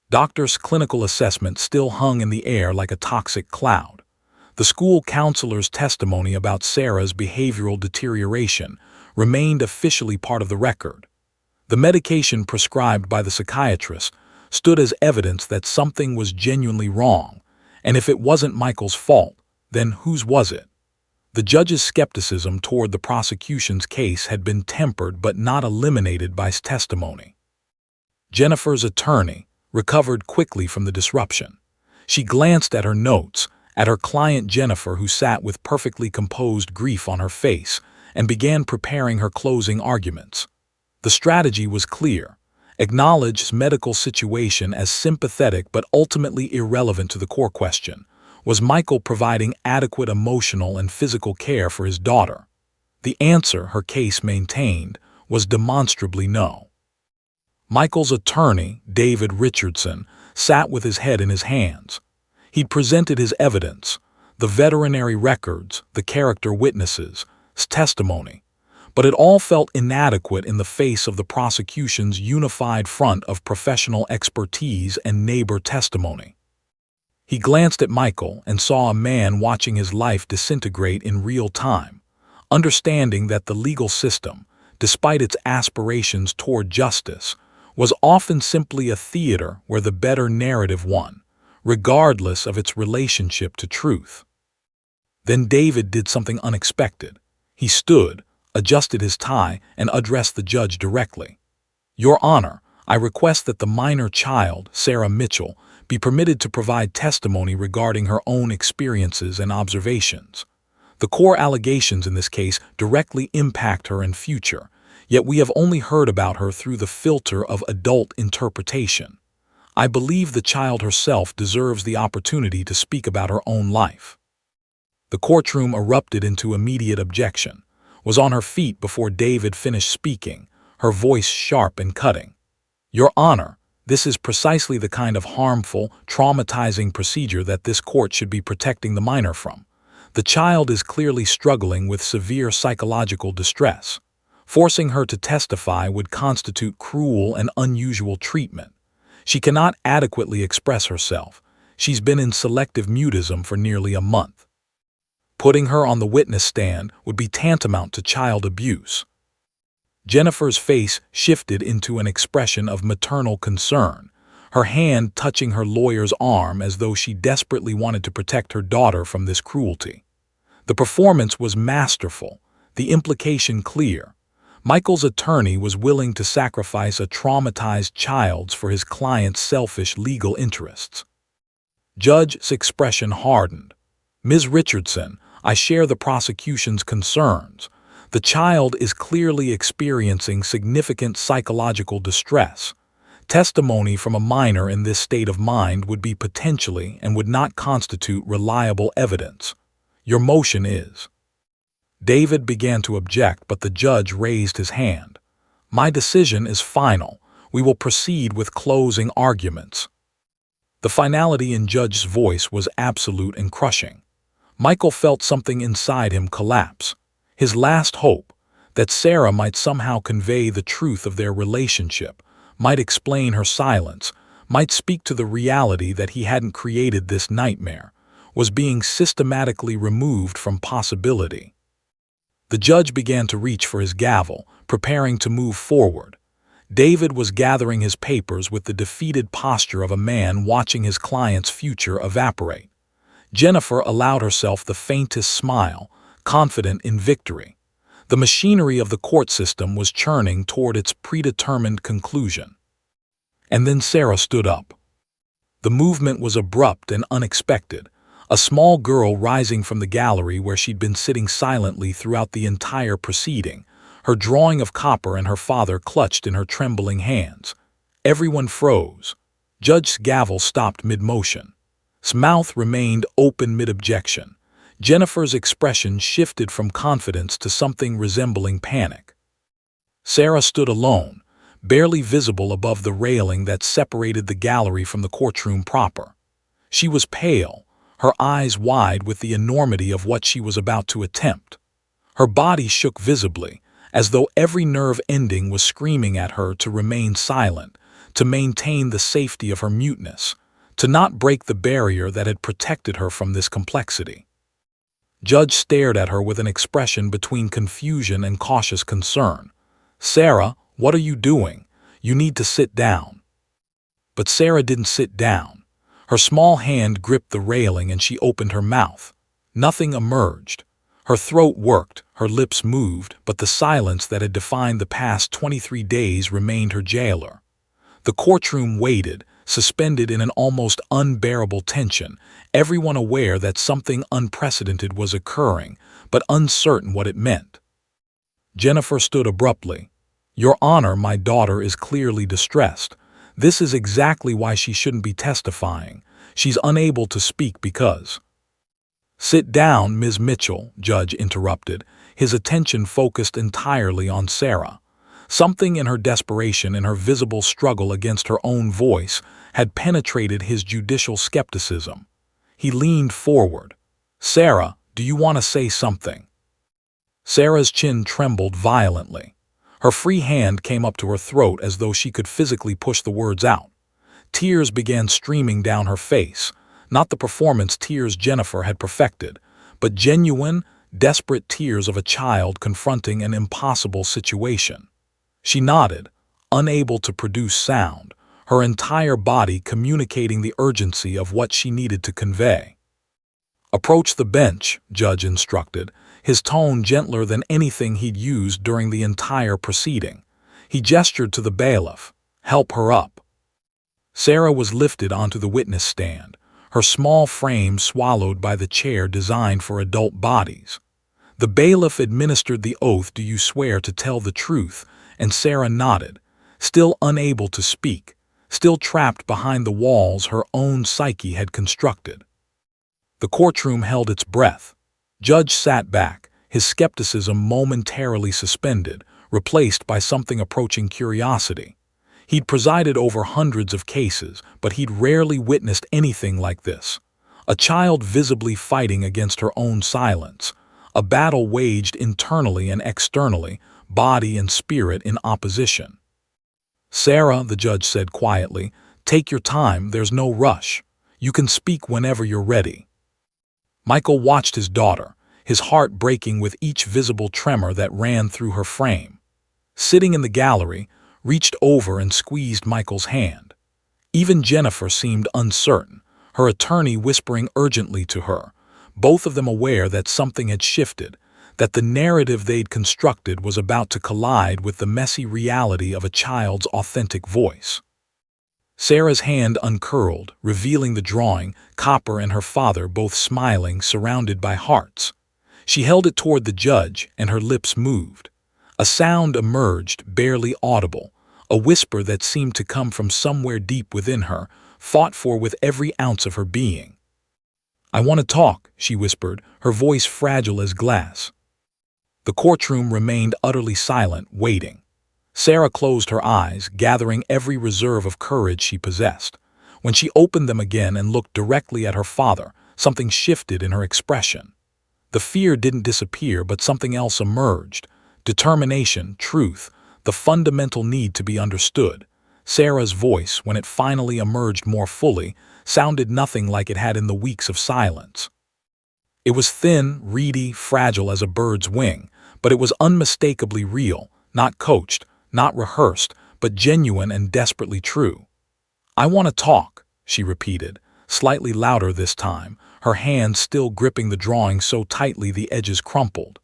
Doctor's clinical assessment still hung in the air like a toxic cloud. The school counselor's testimony about Sarah's behavioral deterioration remained officially part of the record. The medication prescribed by the psychiatrist stood as evidence that something was genuinely wrong, and if it wasn't Michael's fault, then whose was it? The judge's skepticism toward the prosecution's case had been tempered but not eliminated by his testimony. Jennifer's attorney recovered quickly from the disruption. She glanced at her notes, at her client Jennifer, who sat with perfectly composed grief on her face, and began preparing her closing arguments. The strategy was clear. Acknowledge his medical situation as sympathetic but ultimately irrelevant to the core question. Was Michael providing adequate emotional and physical care for his daughter? The answer, her case maintained, was demonstrably no. Michael's attorney, David Richardson, sat with his head in his hands. He'd presented his evidence. the veterinary records, the character witnesses, testimony. But it all felt inadequate in the face of the prosecution's unified front of professional expertise and neighbor testimony. He glanced at Michael and saw a man watching his life disintegrate in real time, understanding that the legal system, despite its aspirations toward justice, was often simply a theater where the better narrative won, regardless of its relationship to truth. Then David did something unexpected. He stood, adjusted his tie, and addressed the judge directly. "Your Honor, I request that the minor child, Sarah Mitchell, be permitted to provide testimony regarding her own experiences and observations. The core allegations in this case directly impact her in future, yet we have only heard about her through the filter of adult interpretation. I believe the child herself deserves the opportunity to speak about her own life." The courtroom erupted into immediate objection, was on her feet before David finished speaking, her voice sharp and cutting. "Your Honor, this is precisely the kind of harmful, traumatizing procedure that this court should be protecting the minor from. The child is clearly struggling with severe psychological distress. Forcing her to testify would constitute cruel and unusual treatment. She cannot adequately express herself. She's been in selective mutism for nearly a month. Putting her on the witness stand would be tantamount to child abuse." Jennifer's face shifted into an expression of maternal concern, her hand touching her lawyer's arm as though she desperately wanted to protect her daughter from this cruelty. The performance was masterful, the implication clear. Michael's attorney was willing to sacrifice a traumatized child for his client's selfish legal interests. Judge's expression hardened. "Ms. Richardson, I share the prosecution's concerns. The child is clearly experiencing significant psychological distress. Testimony from a minor in this state of mind would be potentially and would not constitute reliable evidence. Your motion is." David began to object, but the judge raised his hand. "My decision is final. We will proceed with closing arguments." The finality in Judge's voice was absolute and crushing. Michael felt something inside him collapse. His last hope, that Sarah might somehow convey the truth of their relationship, might explain her silence, might speak to the reality that he hadn't created this nightmare, was being systematically removed from possibility. The judge began to reach for his gavel, preparing to move forward. David was gathering his papers with the defeated posture of a man watching his client's future evaporate. Jennifer allowed herself the faintest smile, confident in victory. The machinery of the court system was churning toward its predetermined conclusion. And then Sarah stood up. The movement was abrupt and unexpected, a small girl rising from the gallery where she'd been sitting silently throughout the entire proceeding, her drawing of copper and her father clutched in her trembling hands. Everyone froze. Judge's gavel stopped mid-motion. His mouth remained open mid-objection. Jennifer's expression shifted from confidence to something resembling panic. Sarah stood alone, barely visible above the railing that separated the gallery from the courtroom proper. She was pale, her eyes wide with the enormity of what she was about to attempt. Her body shook visibly, as though every nerve ending was screaming at her to remain silent, to maintain the safety of her muteness, to not break the barrier that had protected her from this complexity. Judge stared at her with an expression between confusion and cautious concern. "Sarah, what are you doing? You need to sit down." But Sarah didn't sit down. Her small hand gripped the railing and she opened her mouth. Nothing emerged. Her throat worked, her lips moved, but the silence that had defined the past 23 days remained her jailer. The courtroom waited, suspended in an almost unbearable tension, everyone aware that something unprecedented was occurring, but uncertain what it meant. Jennifer stood abruptly. "Your Honor, my daughter is clearly distressed. This is exactly why she shouldn't be testifying. She's unable to speak because—" "Sit down, Ms. Mitchell," Judge interrupted, his attention focused entirely on Sarah. Something in her desperation and her visible struggle against her own voice had penetrated his judicial skepticism. He leaned forward. "Sarah, do you want to say something?" Sarah's chin trembled violently. Her free hand came up to her throat as though she could physically push the words out. Tears began streaming down her face, not the performance tears Jennifer had perfected, but genuine, desperate tears of a child confronting an impossible situation. She nodded, unable to produce sound, her entire body communicating the urgency of what she needed to convey. "Approach the bench," Judge instructed, his tone gentler than anything he'd used during the entire proceeding. He gestured to the bailiff. "Help her up." Sarah was lifted onto the witness stand, her small frame swallowed by the chair designed for adult bodies. The bailiff administered the oath, "Do you swear to tell the truth?" and Sarah nodded, still unable to speak, still trapped behind the walls her own psyche had constructed. The courtroom held its breath. Judge sat back, his skepticism momentarily suspended, replaced by something approaching curiosity. He'd presided over hundreds of cases, but he'd rarely witnessed anything like this. A child visibly fighting against her own silence, a battle waged internally and externally, body and spirit in opposition. "Sarah," the judge said quietly, "take your time, there's no rush. You can speak whenever you're ready." Michael watched his daughter, his heart breaking with each visible tremor that ran through her frame. Sitting in the gallery, reached over and squeezed Michael's hand. Even Jennifer seemed uncertain, her attorney whispering urgently to her, both of them aware that something had shifted, that the narrative they'd constructed was about to collide with the messy reality of a child's authentic voice. Sarah's hand uncurled, revealing the drawing, Copper and her father both smiling, surrounded by hearts. She held it toward the judge, and her lips moved. A sound emerged, barely audible, a whisper that seemed to come from somewhere deep within her, fought for with every ounce of her being. "I want to talk," she whispered, her voice fragile as glass. The courtroom remained utterly silent, waiting. Sarah closed her eyes, gathering every reserve of courage she possessed. When she opened them again and looked directly at her father, something shifted in her expression. The fear didn't disappear, but something else emerged. Determination, truth, the fundamental need to be understood. Sarah's voice, when it finally emerged more fully, sounded nothing like it had in the weeks of silence. It was thin, reedy, fragile as a bird's wing, but it was unmistakably real, not coached, not rehearsed, but genuine and desperately true. "I want to talk," she repeated, slightly louder this time, her hand still gripping the drawing so tightly the edges crumpled.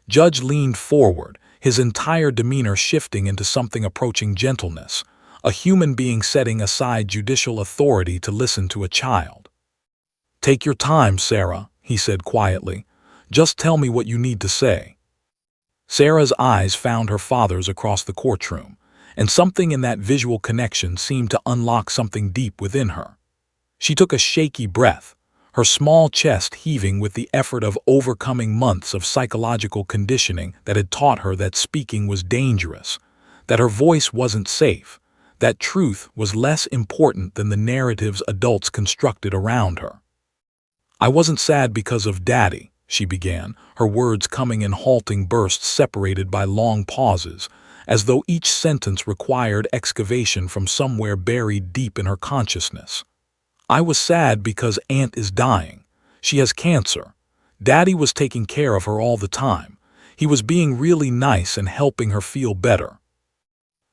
Judge leaned forward, his entire demeanor shifting into something approaching gentleness, a human being setting aside judicial authority to listen to a child. "Take your time, Sarah," he said quietly. "Just tell me what you need to say." Sarah's eyes found her father's across the courtroom, and something in that visual connection seemed to unlock something deep within her. She took a shaky breath, her small chest heaving with the effort of overcoming months of psychological conditioning that had taught her that speaking was dangerous, that her voice wasn't safe, that truth was less important than the narratives adults constructed around her. "I wasn't sad because of Daddy," she began, her words coming in halting bursts separated by long pauses, as though each sentence required excavation from somewhere buried deep in her consciousness. "I was sad because Aunt is dying. She has cancer. Daddy was taking care of her all the time. He was being really nice and helping her feel better."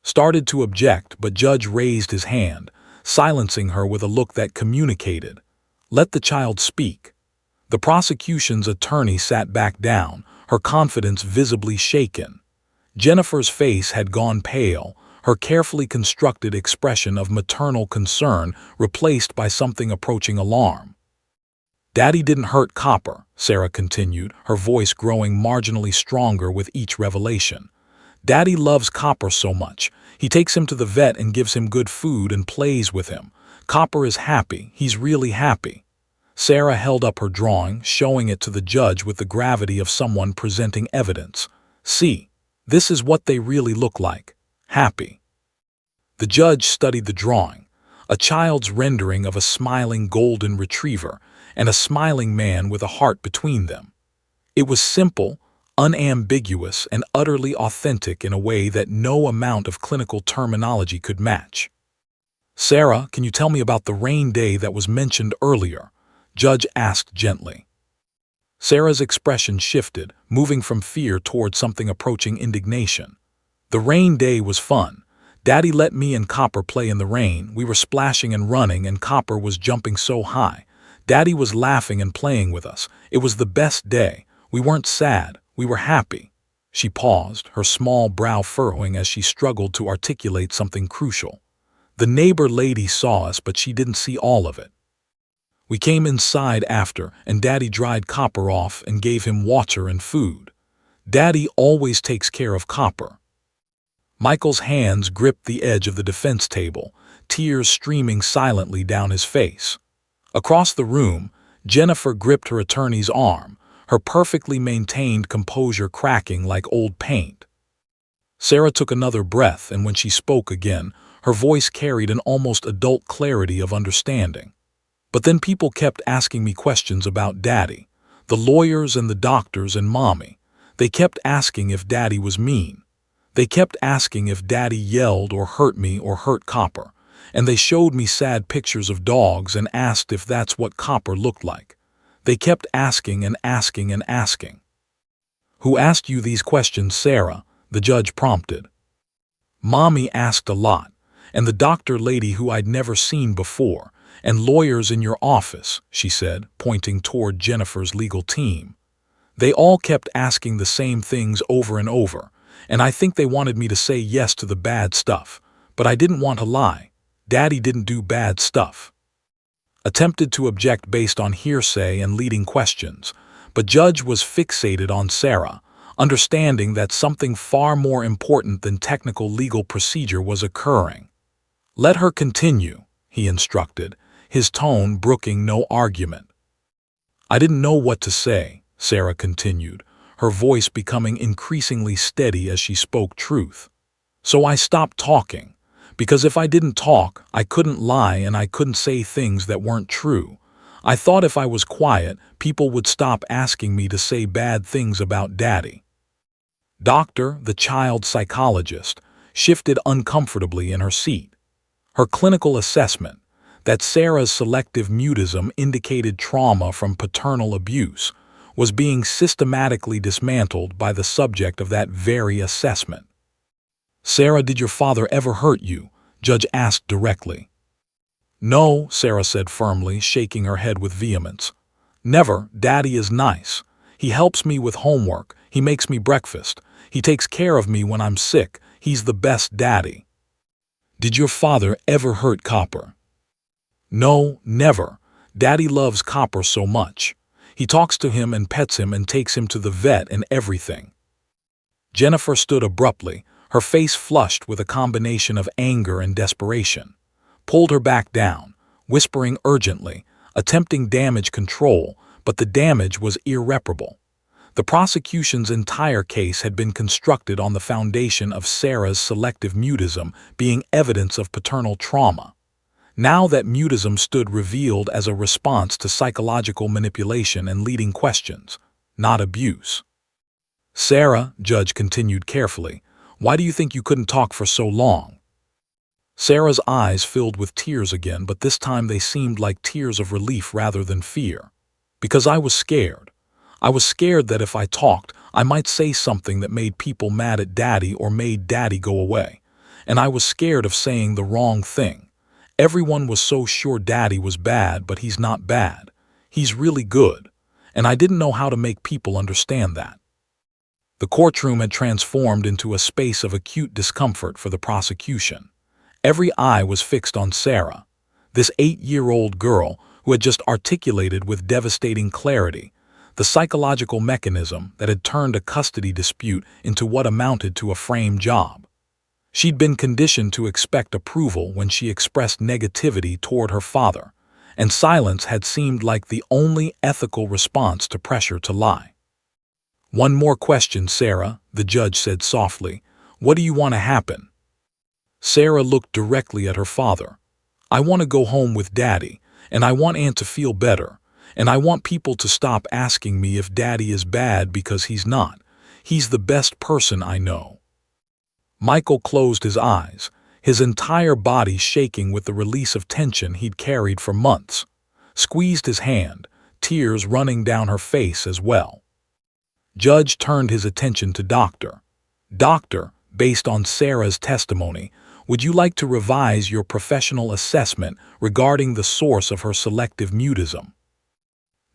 Started to object, but Judge raised his hand, silencing her with a look that communicated, "Let the child speak." The prosecution's attorney sat back down, her confidence visibly shaken. Jennifer's face had gone pale, her carefully constructed expression of maternal concern replaced by something approaching alarm. "Daddy didn't hurt Copper," Sarah continued, her voice growing marginally stronger with each revelation. "Daddy loves Copper so much. He takes him to the vet and gives him good food and plays with him. Copper is happy. He's really happy." Sarah held up her drawing, showing it to the judge with the gravity of someone presenting evidence. "See, this is what they really look like. Happy." The judge studied the drawing, a child's rendering of a smiling golden retriever and a smiling man with a heart between them. It was simple, unambiguous, and utterly authentic in a way that no amount of clinical terminology could match. "Sarah, can you tell me about the rain day that was mentioned earlier?" Judge asked gently. Sarah's expression shifted, moving from fear toward something approaching indignation. "The rain day was fun. Daddy let me and Copper play in the rain. We were splashing and running, and Copper was jumping so high. Daddy was laughing and playing with us. It was the best day. We weren't sad. We were happy." She paused, her small brow furrowing as she struggled to articulate something crucial. "The neighbor lady saw us, but she didn't see all of it. We came inside after, and Daddy dried Copper off and gave him water and food. Daddy always takes care of Copper." Michael's hands gripped the edge of the defense table, tears streaming silently down his face. Across the room, Jennifer gripped her attorney's arm, her perfectly maintained composure cracking like old paint. Sarah took another breath, and when she spoke again, her voice carried an almost adult clarity of understanding. "But then people kept asking me questions about Daddy, the lawyers and the doctors and Mommy. They kept asking if Daddy was mean. They kept asking if Daddy yelled or hurt me or hurt Copper, and they showed me sad pictures of dogs and asked if that's what Copper looked like. They kept asking and asking and asking." "Who asked you these questions, Sarah?" the judge prompted. "Mommy asked a lot, and the doctor lady who I'd never seen before, and lawyers in your office," she said, pointing toward Jennifer's legal team. "They all kept asking the same things over and over, and I think they wanted me to say yes to the bad stuff, but I didn't want to lie. Daddy didn't do bad stuff." Attempted to object based on hearsay and leading questions, but Judge was fixated on Sarah, understanding that something far more important than technical legal procedure was occurring. "Let her continue," he instructed, his tone brooking no argument. "I didn't know what to say," Sarah continued, her voice becoming increasingly steady as she spoke truth. "So I stopped talking. Because if I didn't talk, I couldn't lie and I couldn't say things that weren't true. I thought if I was quiet, people would stop asking me to say bad things about Daddy." Doctor, the child psychologist, shifted uncomfortably in her seat. Her clinical assessment, that Sarah's selective mutism indicated trauma from paternal abuse, was being systematically dismantled by the subject of that very assessment. "Sarah, did your father ever hurt you?" Judge asked directly. "No," Sarah said firmly, shaking her head with vehemence. "Never. Daddy is nice. He helps me with homework. He makes me breakfast. He takes care of me when I'm sick. He's the best daddy." "Did your father ever hurt Copper?" "No, never. Daddy loves Copper so much. He talks to him and pets him and takes him to the vet and everything." Jennifer stood abruptly, her face flushed with a combination of anger and desperation, pulled her back down, whispering urgently, attempting damage control, but the damage was irreparable. The prosecution's entire case had been constructed on the foundation of Sarah's selective mutism being evidence of paternal trauma. Now that mutism stood revealed as a response to psychological manipulation and leading questions, not abuse. "Sarah," Judge continued carefully, "why do you think you couldn't talk for so long?" Sarah's eyes filled with tears again, but this time they seemed like tears of relief rather than fear. "Because I was scared. I was scared that if I talked, I might say something that made people mad at Daddy or made Daddy go away. And I was scared of saying the wrong thing. Everyone was so sure Daddy was bad, but he's not bad. He's really good. And I didn't know how to make people understand that." The courtroom had transformed into a space of acute discomfort for the prosecution. Every eye was fixed on Sarah, this 8-year-old girl who had just articulated with devastating clarity the psychological mechanism that had turned a custody dispute into what amounted to a frame job. She'd been conditioned to expect approval when she expressed negativity toward her father, and silence had seemed like the only ethical response to pressure to lie. "One more question, Sarah," the judge said softly. "What do you want to happen?" Sarah looked directly at her father. I want to go home with Daddy, and I want Aunt to feel better, and I want people to stop asking me if Daddy is bad because he's not. He's the best person I know." Michael closed his eyes, his entire body shaking with the release of tension he'd carried for months, squeezed his hand, tears running down her face as well. Judge turned his attention to Doctor. "Doctor, based on Sarah's testimony, would you like to revise your professional assessment regarding the source of her selective mutism?"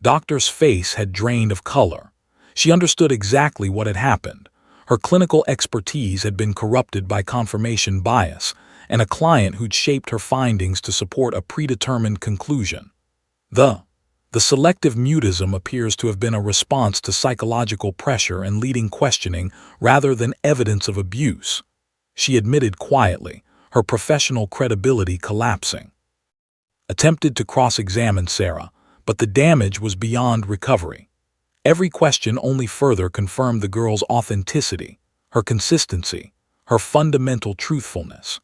Doctor's face had drained of color. She understood exactly what had happened. Her clinical expertise had been corrupted by confirmation bias and a client who'd shaped her findings to support a predetermined conclusion. The selective mutism appears to have been a response to psychological pressure and leading questioning rather than evidence of abuse, she admitted quietly, her professional credibility collapsing. Attempted to cross-examine Sarah, but the damage was beyond recovery. Every question only further confirmed the girl's authenticity, her consistency, her fundamental truthfulness.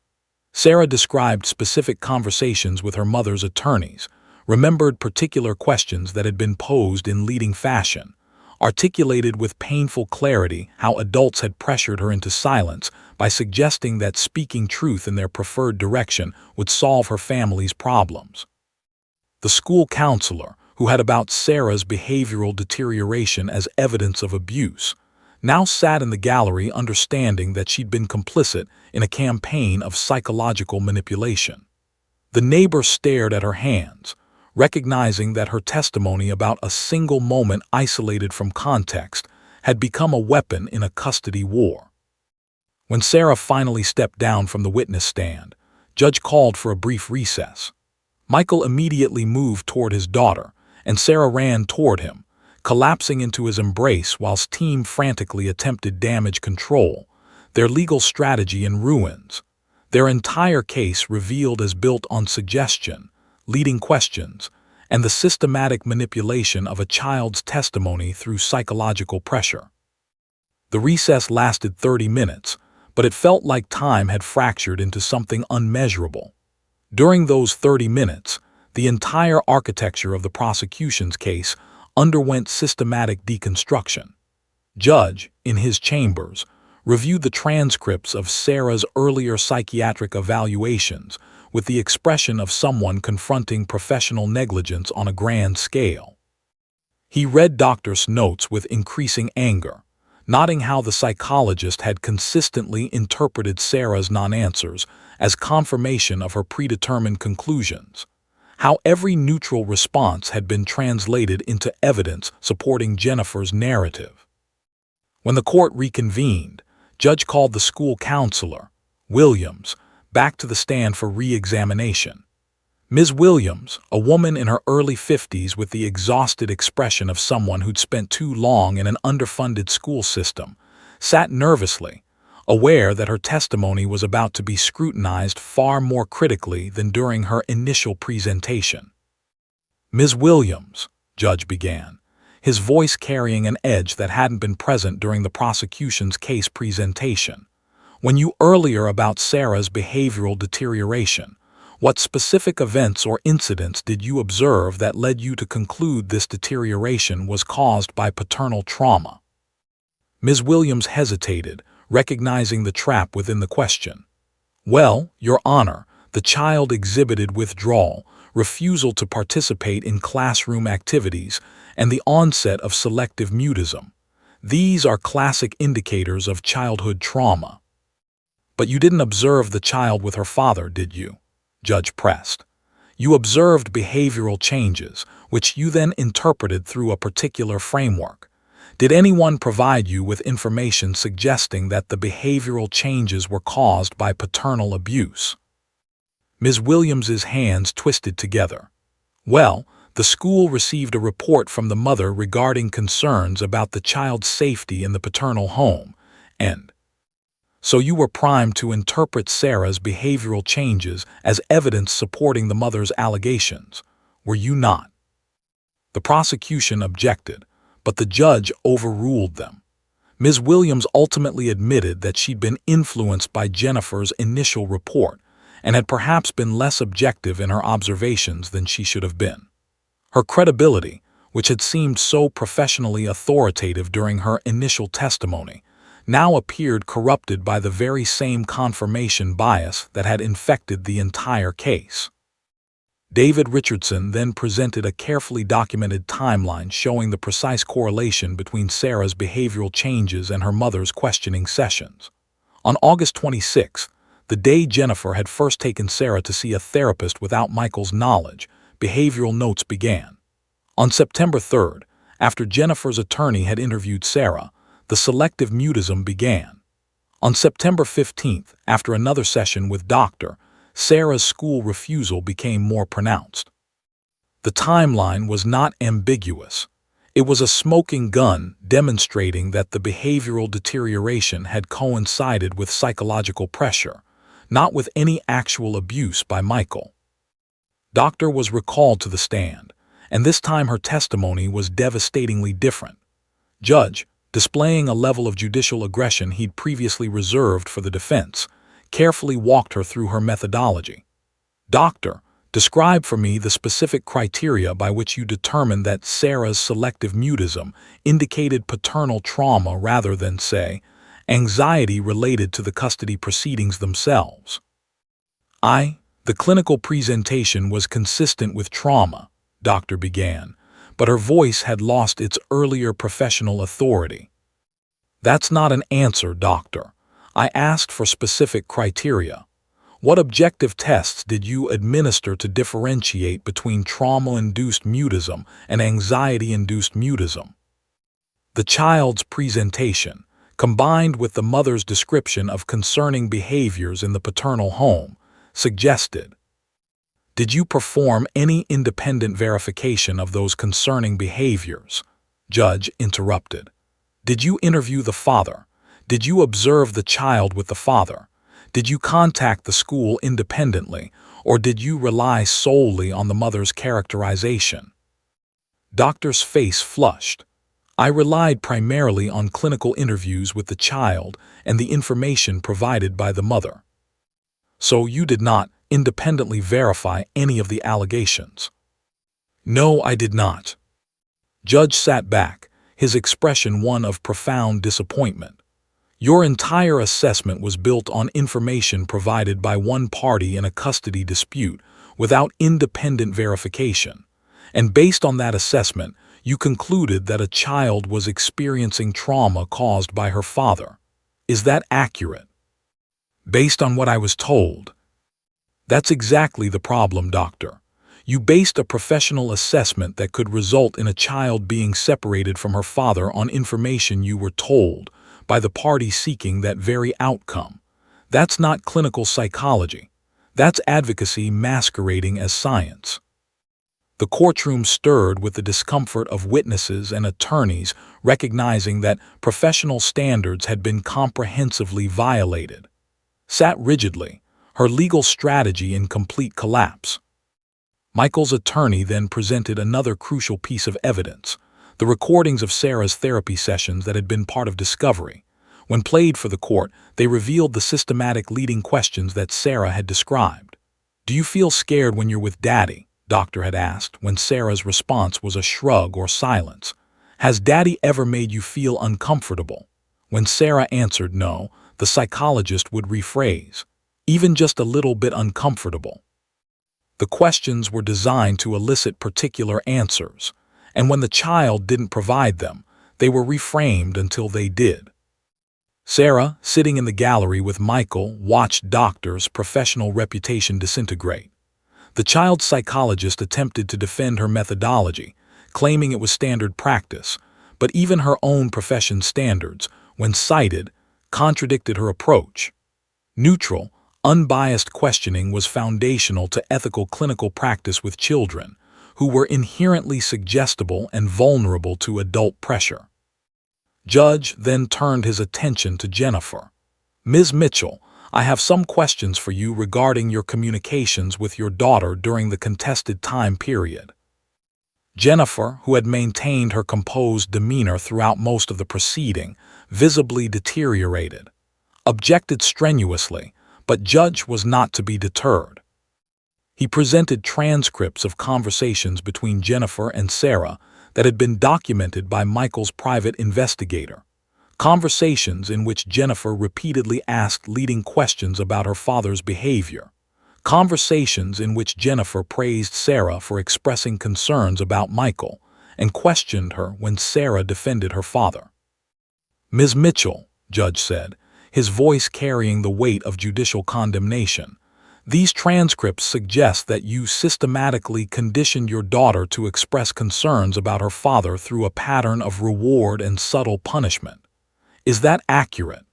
Sarah described specific conversations with her mother's attorneys, remembered particular questions that had been posed in leading fashion, articulated with painful clarity how adults had pressured her into silence by suggesting that speaking truth in their preferred direction would solve her family's problems. The school counselor, who had about Sarah's behavioral deterioration as evidence of abuse, now sat in the gallery understanding that she'd been complicit in a campaign of psychological manipulation. The neighbor stared at her hands, recognizing that her testimony about a single moment isolated from context had become a weapon in a custody war. When Sarah finally stepped down from the witness stand, Judge called for a brief recess. Michael immediately moved toward his daughter, and Sarah ran toward him, collapsing into his embrace whilst team frantically attempted damage control, their legal strategy in ruins, their entire case revealed as built on suggestion, leading questions, and the systematic manipulation of a child's testimony through psychological pressure. The recess lasted 30 minutes, but it felt like time had fractured into something unmeasurable. During those 30 minutes, the entire architecture of the prosecution's case underwent systematic deconstruction. Judge, in his chambers, reviewed the transcripts of Sarah's earlier psychiatric evaluations with the expression of someone confronting professional negligence on a grand scale. He read Doctor's notes with increasing anger, noting how the psychologist had consistently interpreted Sarah's non-answers as confirmation of her predetermined conclusions, how every neutral response had been translated into evidence supporting Jennifer's narrative. When the court reconvened, Judge called the school counselor, Williams, back to the stand for re-examination. Ms. Williams, a woman in her early 50s with the exhausted expression of someone who'd spent too long in an underfunded school system, sat nervously, aware that her testimony was about to be scrutinized far more critically than during her initial presentation. "Ms. Williams," Judge began, his voice carrying an edge that hadn't been present during the prosecution's case presentation, "when you earlier about Sarah's behavioral deterioration, what specific events or incidents did you observe that led you to conclude this deterioration was caused by paternal trauma?" Ms. Williams hesitated, recognizing the trap within the question. "Well, Your Honor, the child exhibited withdrawal, refusal to participate in classroom activities, and the onset of selective mutism. These are classic indicators of childhood trauma." "But you didn't observe the child with her father, did you?" Judge pressed. "You observed behavioral changes, which you then interpreted through a particular framework. Did anyone provide you with information suggesting that the behavioral changes were caused by paternal abuse?" Ms. Williams's hands twisted together. "Well, the school received a report from the mother regarding concerns about the child's safety in the paternal home, and so you were primed to interpret Sarah's behavioral changes as evidence supporting the mother's allegations, were you not?" The prosecution objected, but the judge overruled them. Ms. Williams ultimately admitted that she'd been influenced by Jennifer's initial report and had perhaps been less objective in her observations than she should have been. Her credibility, which had seemed so professionally authoritative during her initial testimony, now appeared corrupted by the very same confirmation bias that had infected the entire case. David Richardson then presented a carefully documented timeline showing the precise correlation between Sarah's behavioral changes and her mother's questioning sessions. On August 26th, the day Jennifer had first taken Sarah to see a therapist without Michael's knowledge, behavioral notes began. On September 3rd, after Jennifer's attorney had interviewed Sarah, the selective mutism began. On September 15th, after another session with Dr. Sarah's school refusal became more pronounced. The timeline was not ambiguous. It was a smoking gun demonstrating that the behavioral deterioration had coincided with psychological pressure, not with any actual abuse by Michael. Doctor was recalled to the stand, and this time her testimony was devastatingly different. Judge, displaying a level of judicial aggression he'd previously reserved for the defense, carefully walked her through her methodology. Doctor, describe for me the specific criteria by which you determined that Sarah's selective mutism indicated paternal trauma rather than, say, anxiety related to the custody proceedings themselves. The clinical presentation was consistent with trauma, Doctor began, but her voice had lost its earlier professional authority. That's not an answer, Doctor. I asked for specific criteria. What objective tests did you administer to differentiate between trauma-induced mutism and anxiety-induced mutism? The child's presentation, combined with the mother's description of concerning behaviors in the paternal home, suggested. Did you perform any independent verification of those concerning behaviors? Judge interrupted. Did you interview the father? Did you observe the child with the father? Did you contact the school independently, or did you rely solely on the mother's characterization? Doctor's face flushed. I relied primarily on clinical interviews with the child and the information provided by the mother. So you did not independently verify any of the allegations? No, I did not. Judge sat back, his expression one of profound disappointment. Your entire assessment was built on information provided by one party in a custody dispute without independent verification, and based on that assessment, you concluded that a child was experiencing trauma caused by her father. Is that accurate? Based on what I was told. That's exactly the problem, Doctor. You based a professional assessment that could result in a child being separated from her father on information you were told by the party seeking that very outcome. That's not clinical psychology. That's advocacy masquerading as science. The courtroom stirred with the discomfort of witnesses and attorneys recognizing that professional standards had been comprehensively violated. Sat rigidly, her legal strategy in complete collapse. Michael's attorney then presented another crucial piece of evidence, the recordings of Sarah's therapy sessions that had been part of discovery. When played for the court, they revealed the systematic leading questions that Sarah had described. Do you feel scared when you're with Daddy? Doctor had asked, when Sarah's response was a shrug or silence. Has Daddy ever made you feel uncomfortable? When Sarah answered no, the psychologist would rephrase, even just a little bit uncomfortable. The questions were designed to elicit particular answers, and when the child didn't provide them, they were reframed until they did. Sarah, sitting in the gallery with Michael, watched Doctor's professional reputation disintegrate. The child psychologist attempted to defend her methodology, claiming it was standard practice, but even her own profession standards, when cited, contradicted her approach. Neutral, unbiased questioning was foundational to ethical clinical practice with children, who were inherently suggestible and vulnerable to adult pressure. Judge then turned his attention to Jennifer. Ms. Mitchell, I have some questions for you regarding your communications with your daughter during the contested time period. Jennifer, who had maintained her composed demeanor throughout most of the proceeding, visibly deteriorated. Objected strenuously, But Judge was not to be deterred. He presented transcripts of conversations between Jennifer and Sarah that had been documented by Michael's private investigator. Conversations in which Jennifer repeatedly asked leading questions about her father's behavior. Conversations in which Jennifer praised Sarah for expressing concerns about Michael and questioned her when Sarah defended her father. "Ms. Mitchell," Judge said, his voice carrying the weight of judicial condemnation, "these transcripts suggest that you systematically conditioned your daughter to express concerns about her father through a pattern of reward and subtle punishment. Is that accurate?"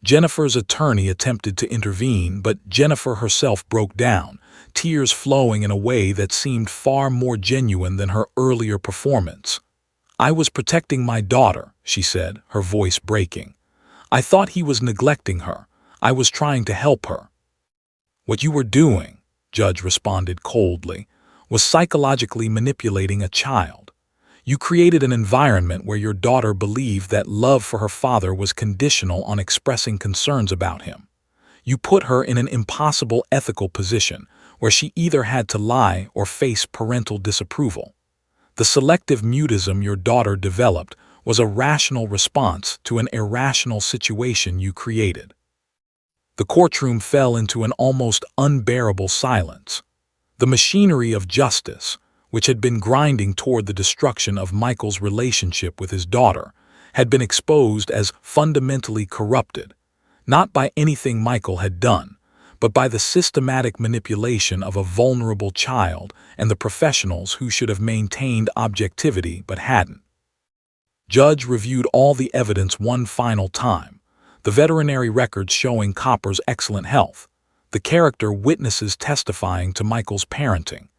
Jennifer's attorney attempted to intervene, but Jennifer herself broke down, tears flowing in a way that seemed far more genuine than her earlier performance. "I was protecting my daughter," she said, her voice breaking. "I thought he was neglecting her. I was trying to help her." "What you were doing," Judge responded coldly, "was psychologically manipulating a child. You created an environment where your daughter believed that love for her father was conditional on expressing concerns about him. You put her in an impossible ethical position where she either had to lie or face parental disapproval. The selective mutism your daughter developed was a rational response to an irrational situation you created." The courtroom fell into an almost unbearable silence. The machinery of justice, which had been grinding toward the destruction of Michael's relationship with his daughter, had been exposed as fundamentally corrupted, not by anything Michael had done, but by the systematic manipulation of a vulnerable child and the professionals who should have maintained objectivity but hadn't. Judge reviewed all the evidence one final time, the veterinary records showing Copper's excellent health, the character witnesses testifying to Michael's parenting,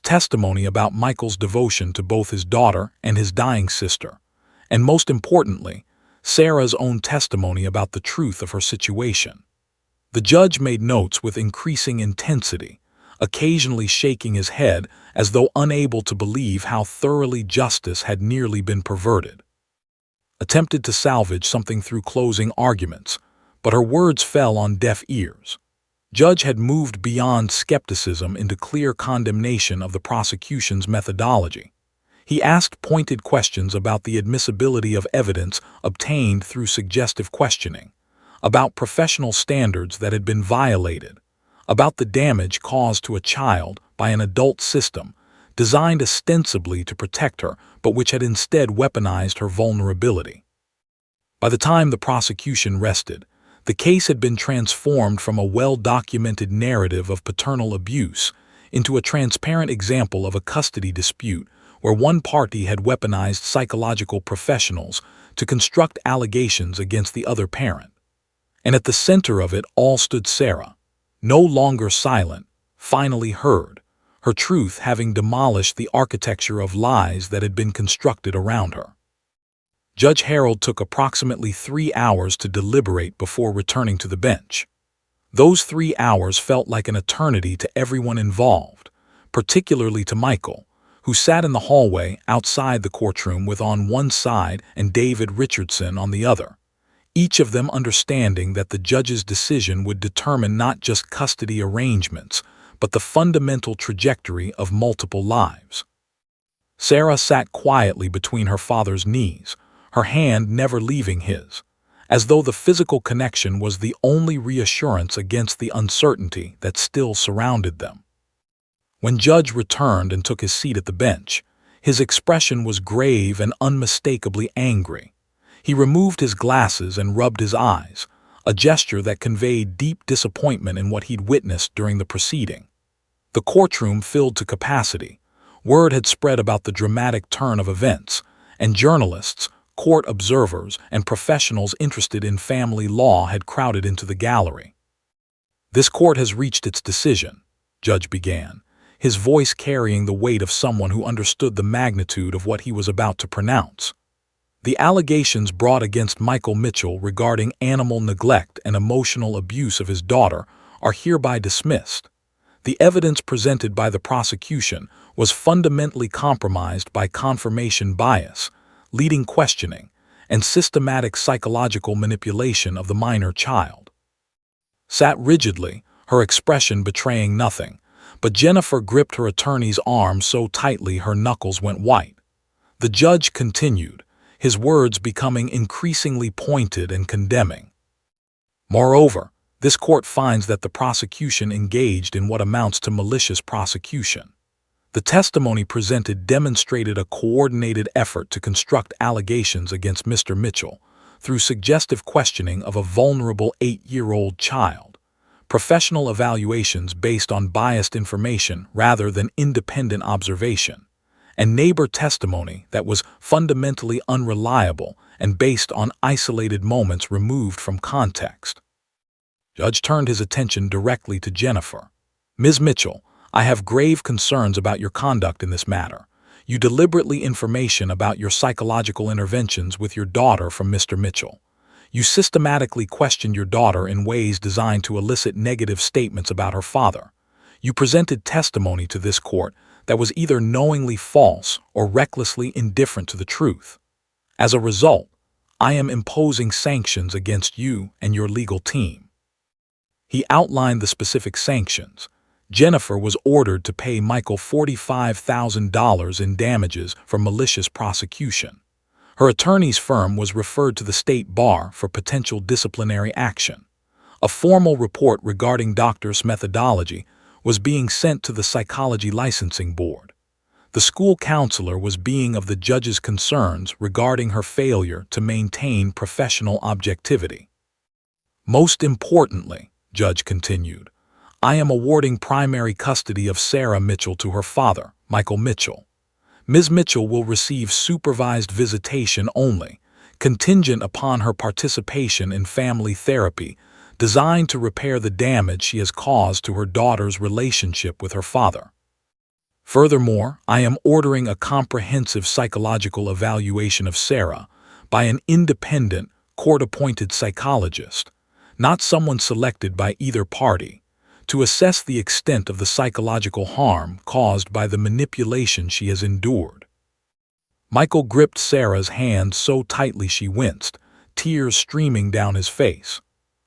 testimony about Michael's devotion to both his daughter and his dying sister, and most importantly, Sarah's own testimony about the truth of her situation. The judge made notes with increasing intensity, occasionally shaking his head as though unable to believe how thoroughly justice had nearly been perverted. Attempted to salvage something through closing arguments, but her words fell on deaf ears. Judge had moved beyond skepticism into clear condemnation of the prosecution's methodology. He asked pointed questions about the admissibility of evidence obtained through suggestive questioning, about professional standards that had been violated, about the damage caused to a child by an adult system designed ostensibly to protect her, but which had instead weaponized her vulnerability. By the time the prosecution rested, the case had been transformed from a well-documented narrative of paternal abuse into a transparent example of a custody dispute where one party had weaponized psychological professionals to construct allegations against the other parent. And at the center of it all stood Sarah, no longer silent, finally heard, her truth having demolished the architecture of lies that had been constructed around her. Judge Harold took approximately 3 hours to deliberate before returning to the bench. Those 3 hours felt like an eternity to everyone involved, particularly to Michael, who sat in the hallway outside the courtroom with on one side and David Richardson on the other, each of them understanding that the judge's decision would determine not just custody arrangements, but the fundamental trajectory of multiple lives. Sarah sat quietly between her father's knees, her hand never leaving his, as though the physical connection was the only reassurance against the uncertainty that still surrounded them. When Judge returned and took his seat at the bench, his expression was grave and unmistakably angry. He removed his glasses and rubbed his eyes, a gesture that conveyed deep disappointment in what he'd witnessed during the proceeding. The courtroom filled to capacity. Word had spread about the dramatic turn of events, and journalists, court observers, and professionals interested in family law had crowded into the gallery. "This court has reached its decision," Judge began, his voice carrying the weight of someone who understood the magnitude of what he was about to pronounce. "The allegations brought against Michael Mitchell regarding animal neglect and emotional abuse of his daughter are hereby dismissed. The evidence presented by the prosecution was fundamentally compromised by confirmation bias, leading questioning, and systematic psychological manipulation of the minor child." sat rigidly, her expression betraying nothing, but Jennifer gripped her attorney's arm so tightly her knuckles went white. The judge continued, his words becoming increasingly pointed and condemning. Moreover, this court finds that the prosecution engaged in what amounts to malicious prosecution. The testimony presented demonstrated a coordinated effort to construct allegations against Mr. Mitchell through suggestive questioning of a vulnerable 8-year-old child, professional evaluations based on biased information rather than independent observation, and neighbor testimony that was fundamentally unreliable and based on isolated moments removed from context. Judge turned his attention directly to Jennifer. "Ms. Mitchell, I have grave concerns about your conduct in this matter. You deliberately information about your psychological interventions with your daughter from Mr. Mitchell. You systematically questioned your daughter in ways designed to elicit negative statements about her father. You presented testimony to this court that was either knowingly false or recklessly indifferent to the truth. As a result, I am imposing sanctions against you and your legal team." He outlined the specific sanctions. Jennifer was ordered to pay Michael $45,000 in damages for malicious prosecution. Her attorney's firm was referred to the state bar for potential disciplinary action. A formal report regarding Doctor's methodology was being sent to the Psychology Licensing Board. The school counselor was being of the judge's concerns regarding her failure to maintain professional objectivity. "Most importantly," Judge continued, "I am awarding primary custody of Sarah Mitchell to her father, Michael Mitchell. Ms. Mitchell will receive supervised visitation only, contingent upon her participation in family therapy designed to repair the damage she has caused to her daughter's relationship with her father. Furthermore, I am ordering a comprehensive psychological evaluation of Sarah by an independent, court-appointed psychologist, not someone selected by either party, to assess the extent of the psychological harm caused by the manipulation she has endured." Michael gripped Sarah's hand so tightly she winced, tears streaming down his face,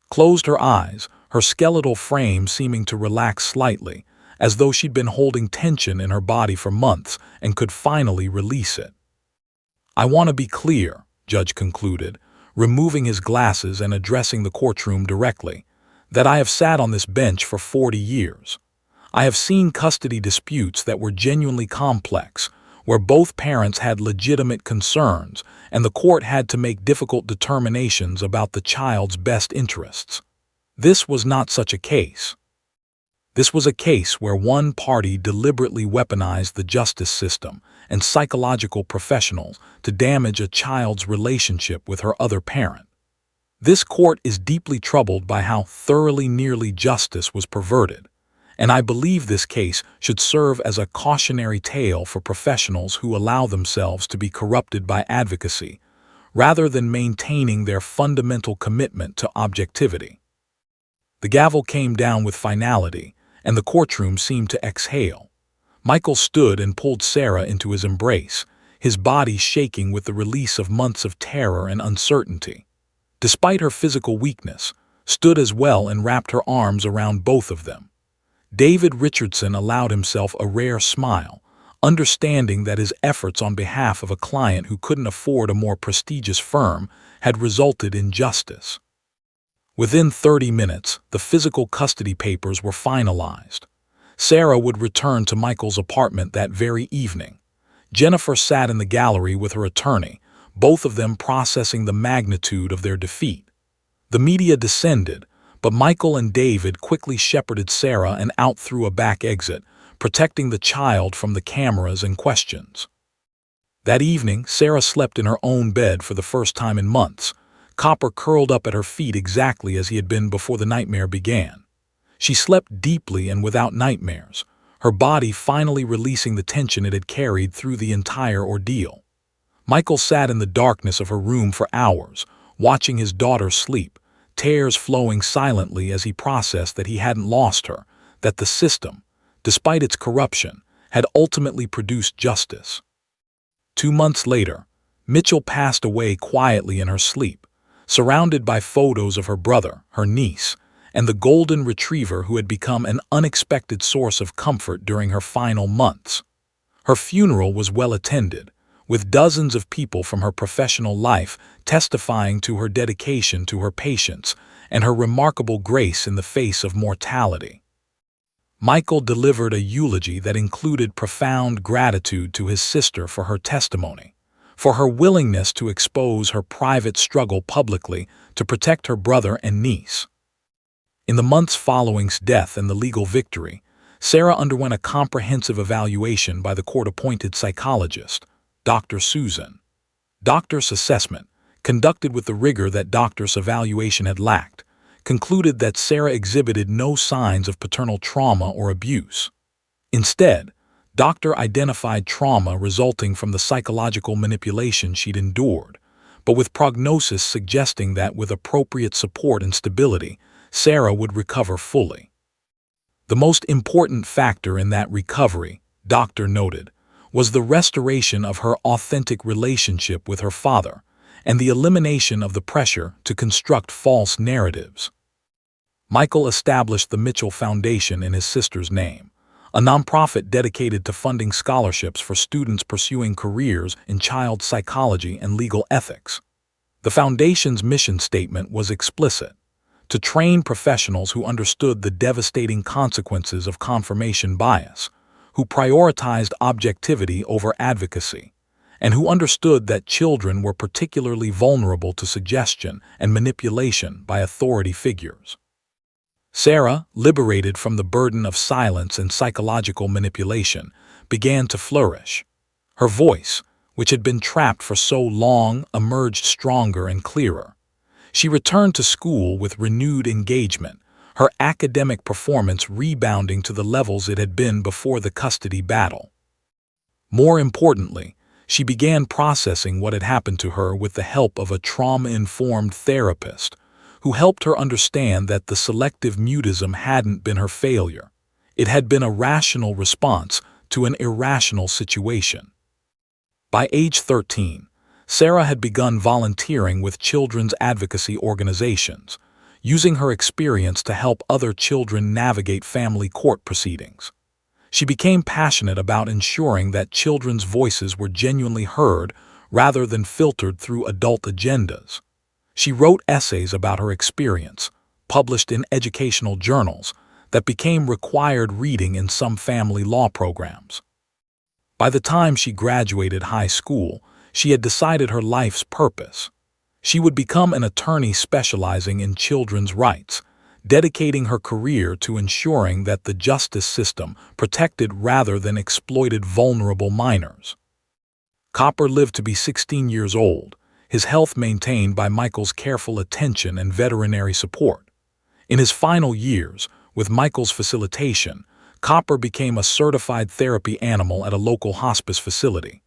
closed her eyes, her skeletal frame seeming to relax slightly, as though she'd been holding tension in her body for months and could finally release it. "I want to be clear," Judge concluded, removing his glasses and addressing the courtroom directly, "that I have sat on this bench for 40 years. I have seen custody disputes that were genuinely complex, where both parents had legitimate concerns and the court had to make difficult determinations about the child's best interests. This was not such a case. This was a case where one party deliberately weaponized the justice system and psychological professionals to damage a child's relationship with her other parent. This court is deeply troubled by how thoroughly nearly justice was perverted, and I believe this case should serve as a cautionary tale for professionals who allow themselves to be corrupted by advocacy, rather than maintaining their fundamental commitment to objectivity." The gavel came down with finality, and the courtroom seemed to exhale. Michael stood and pulled Sarah into his embrace, his body shaking with the release of months of terror and uncertainty. Despite her physical weakness, stood as well and wrapped her arms around both of them. David Richardson allowed himself a rare smile, understanding that his efforts on behalf of a client who couldn't afford a more prestigious firm had resulted in justice. Within 30 minutes, the physical custody papers were finalized. Sarah would return to Michael's apartment that very evening. Jennifer sat in the gallery with her attorney, both of them processing the magnitude of their defeat. The media descended, but Michael and David quickly shepherded Sarah and out through a back exit, protecting the child from the cameras and questions. That evening, Sarah slept in her own bed for the first time in months, Copper curled up at her feet exactly as he had been before the nightmare began. She slept deeply and without nightmares, her body finally releasing the tension it had carried through the entire ordeal. Michael sat in the darkness of her room for hours, watching his daughter sleep, tears flowing silently as he processed that he hadn't lost her, that the system, despite its corruption, had ultimately produced justice. 2 months later, Mitchell passed away quietly in her sleep, surrounded by photos of her brother, her niece, and the golden retriever who had become an unexpected source of comfort during her final months. Her funeral was well attended, with dozens of people from her professional life testifying to her dedication to her patients and her remarkable grace in the face of mortality. Michael delivered a eulogy that included profound gratitude to his sister for her testimony, for her willingness to expose her private struggle publicly to protect her brother and niece. In the months following death and the legal victory, Sarah underwent a comprehensive evaluation by the court-appointed psychologist, Dr. Susan. Doctor's assessment, conducted with the rigor that Doctor's evaluation had lacked, concluded that Sarah exhibited no signs of paternal trauma or abuse. Instead, Doctor identified trauma resulting from the psychological manipulation she'd endured, but with prognosis suggesting that with appropriate support and stability, Sarah would recover fully. The most important factor in that recovery, Doctor noted, was the restoration of her authentic relationship with her father and the elimination of the pressure to construct false narratives. Michael established the Mitchell Foundation in his sister's name, a nonprofit dedicated to funding scholarships for students pursuing careers in child psychology and legal ethics. The foundation's mission statement was explicit: to train professionals who understood the devastating consequences of confirmation bias, who prioritized objectivity over advocacy, and who understood that children were particularly vulnerable to suggestion and manipulation by authority figures. Sarah, liberated from the burden of silence and psychological manipulation, began to flourish. Her voice, which had been trapped for so long, emerged stronger and clearer. She returned to school with renewed engagement, her academic performance rebounding to the levels it had been before the custody battle. More importantly, she began processing what had happened to her with the help of a trauma-informed therapist, who helped her understand that the selective mutism hadn't been her failure. It had been a rational response to an irrational situation. By age 13, Sarah had begun volunteering with children's advocacy organizations, using her experience to help other children navigate family court proceedings. She became passionate about ensuring that children's voices were genuinely heard rather than filtered through adult agendas. She wrote essays about her experience, published in educational journals, that became required reading in some family law programs. By the time she graduated high school, she had decided her life's purpose. She would become an attorney specializing in children's rights, dedicating her career to ensuring that the justice system protected rather than exploited vulnerable minors. Copper lived to be 16 years old, his health maintained by Michael's careful attention and veterinary support. In his final years, with Michael's facilitation, Copper became a certified therapy animal at a local hospice facility.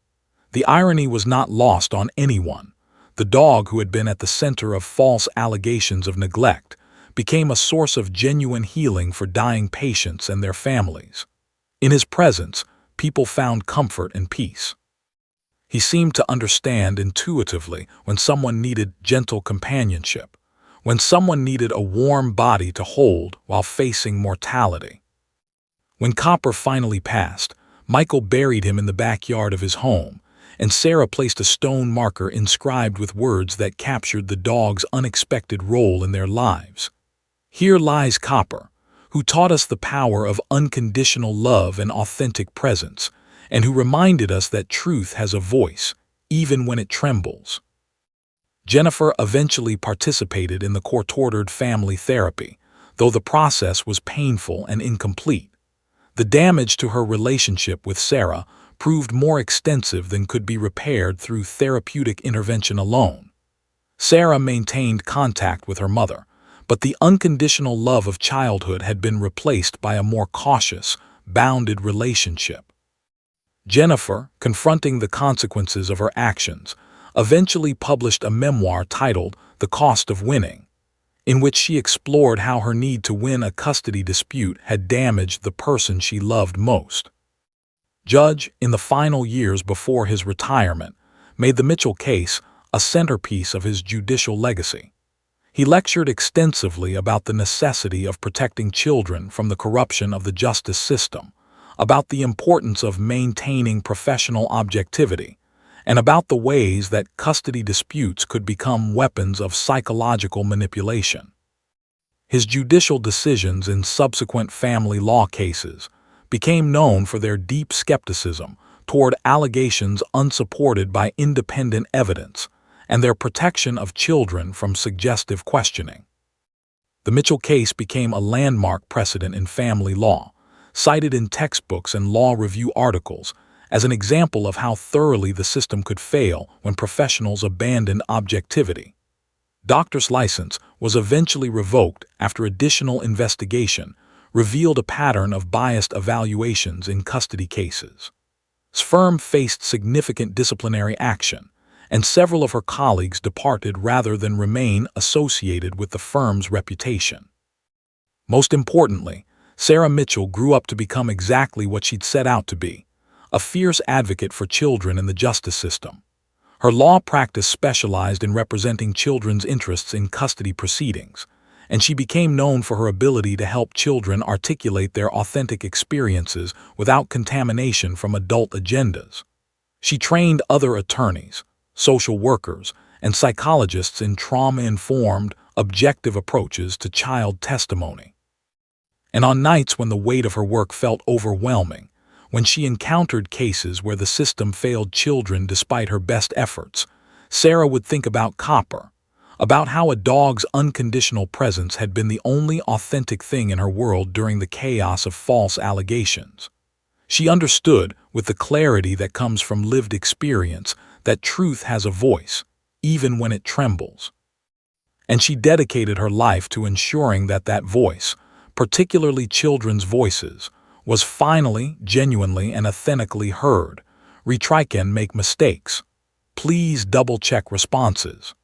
The irony was not lost on anyone. The dog, who had been at the center of false allegations of neglect, became a source of genuine healing for dying patients and their families. In his presence, people found comfort and peace. He seemed to understand intuitively when someone needed gentle companionship, when someone needed a warm body to hold while facing mortality. When Copper finally passed, Michael buried him in the backyard of his home, and Sarah placed a stone marker inscribed with words that captured the dog's unexpected role in their lives. Here lies Copper, who taught us the power of unconditional love and authentic presence, and who reminded us that truth has a voice, even when it trembles. Jennifer eventually participated in the court-ordered family therapy, though the process was painful and incomplete. The damage to her relationship with Sarah proved more extensive than could be repaired through therapeutic intervention alone. Sarah maintained contact with her mother, but the unconditional love of childhood had been replaced by a more cautious, bounded relationship. Jennifer, confronting the consequences of her actions, eventually published a memoir titled The Cost of Winning, in which she explored how her need to win a custody dispute had damaged the person she loved most. Judge, in the final years before his retirement, made the Mitchell case a centerpiece of his judicial legacy. He lectured extensively about the necessity of protecting children from the corruption of the justice system, about the importance of maintaining professional objectivity, and about the ways that custody disputes could become weapons of psychological manipulation. His judicial decisions in subsequent family law cases became known for their deep skepticism toward allegations unsupported by independent evidence and their protection of children from suggestive questioning. The Mitchell case became a landmark precedent in family law, cited in textbooks and law review articles as an example of how thoroughly the system could fail when professionals abandoned objectivity. Doctor's license was eventually revoked after additional investigation revealed a pattern of biased evaluations in custody cases. His firm faced significant disciplinary action, and several of her colleagues departed rather than remain associated with the firm's reputation. Most importantly, Sarah Mitchell grew up to become exactly what she'd set out to be, a fierce advocate for children in the justice system. Her law practice specialized in representing children's interests in custody proceedings, and she became known for her ability to help children articulate their authentic experiences without contamination from adult agendas. She trained other attorneys, social workers, and psychologists in trauma-informed, objective approaches to child testimony. And on nights when the weight of her work felt overwhelming, when she encountered cases where the system failed children despite her best efforts, Sarah would think about Copper, about how a dog's unconditional presence had been the only authentic thing in her world during the chaos of false allegations. She understood, with the clarity that comes from lived experience, that truth has a voice, even when it trembles. And she dedicated her life to ensuring that that voice, particularly children's voices, was finally, genuinely, and authentically heard. Retry can make mistakes. Please double-check responses.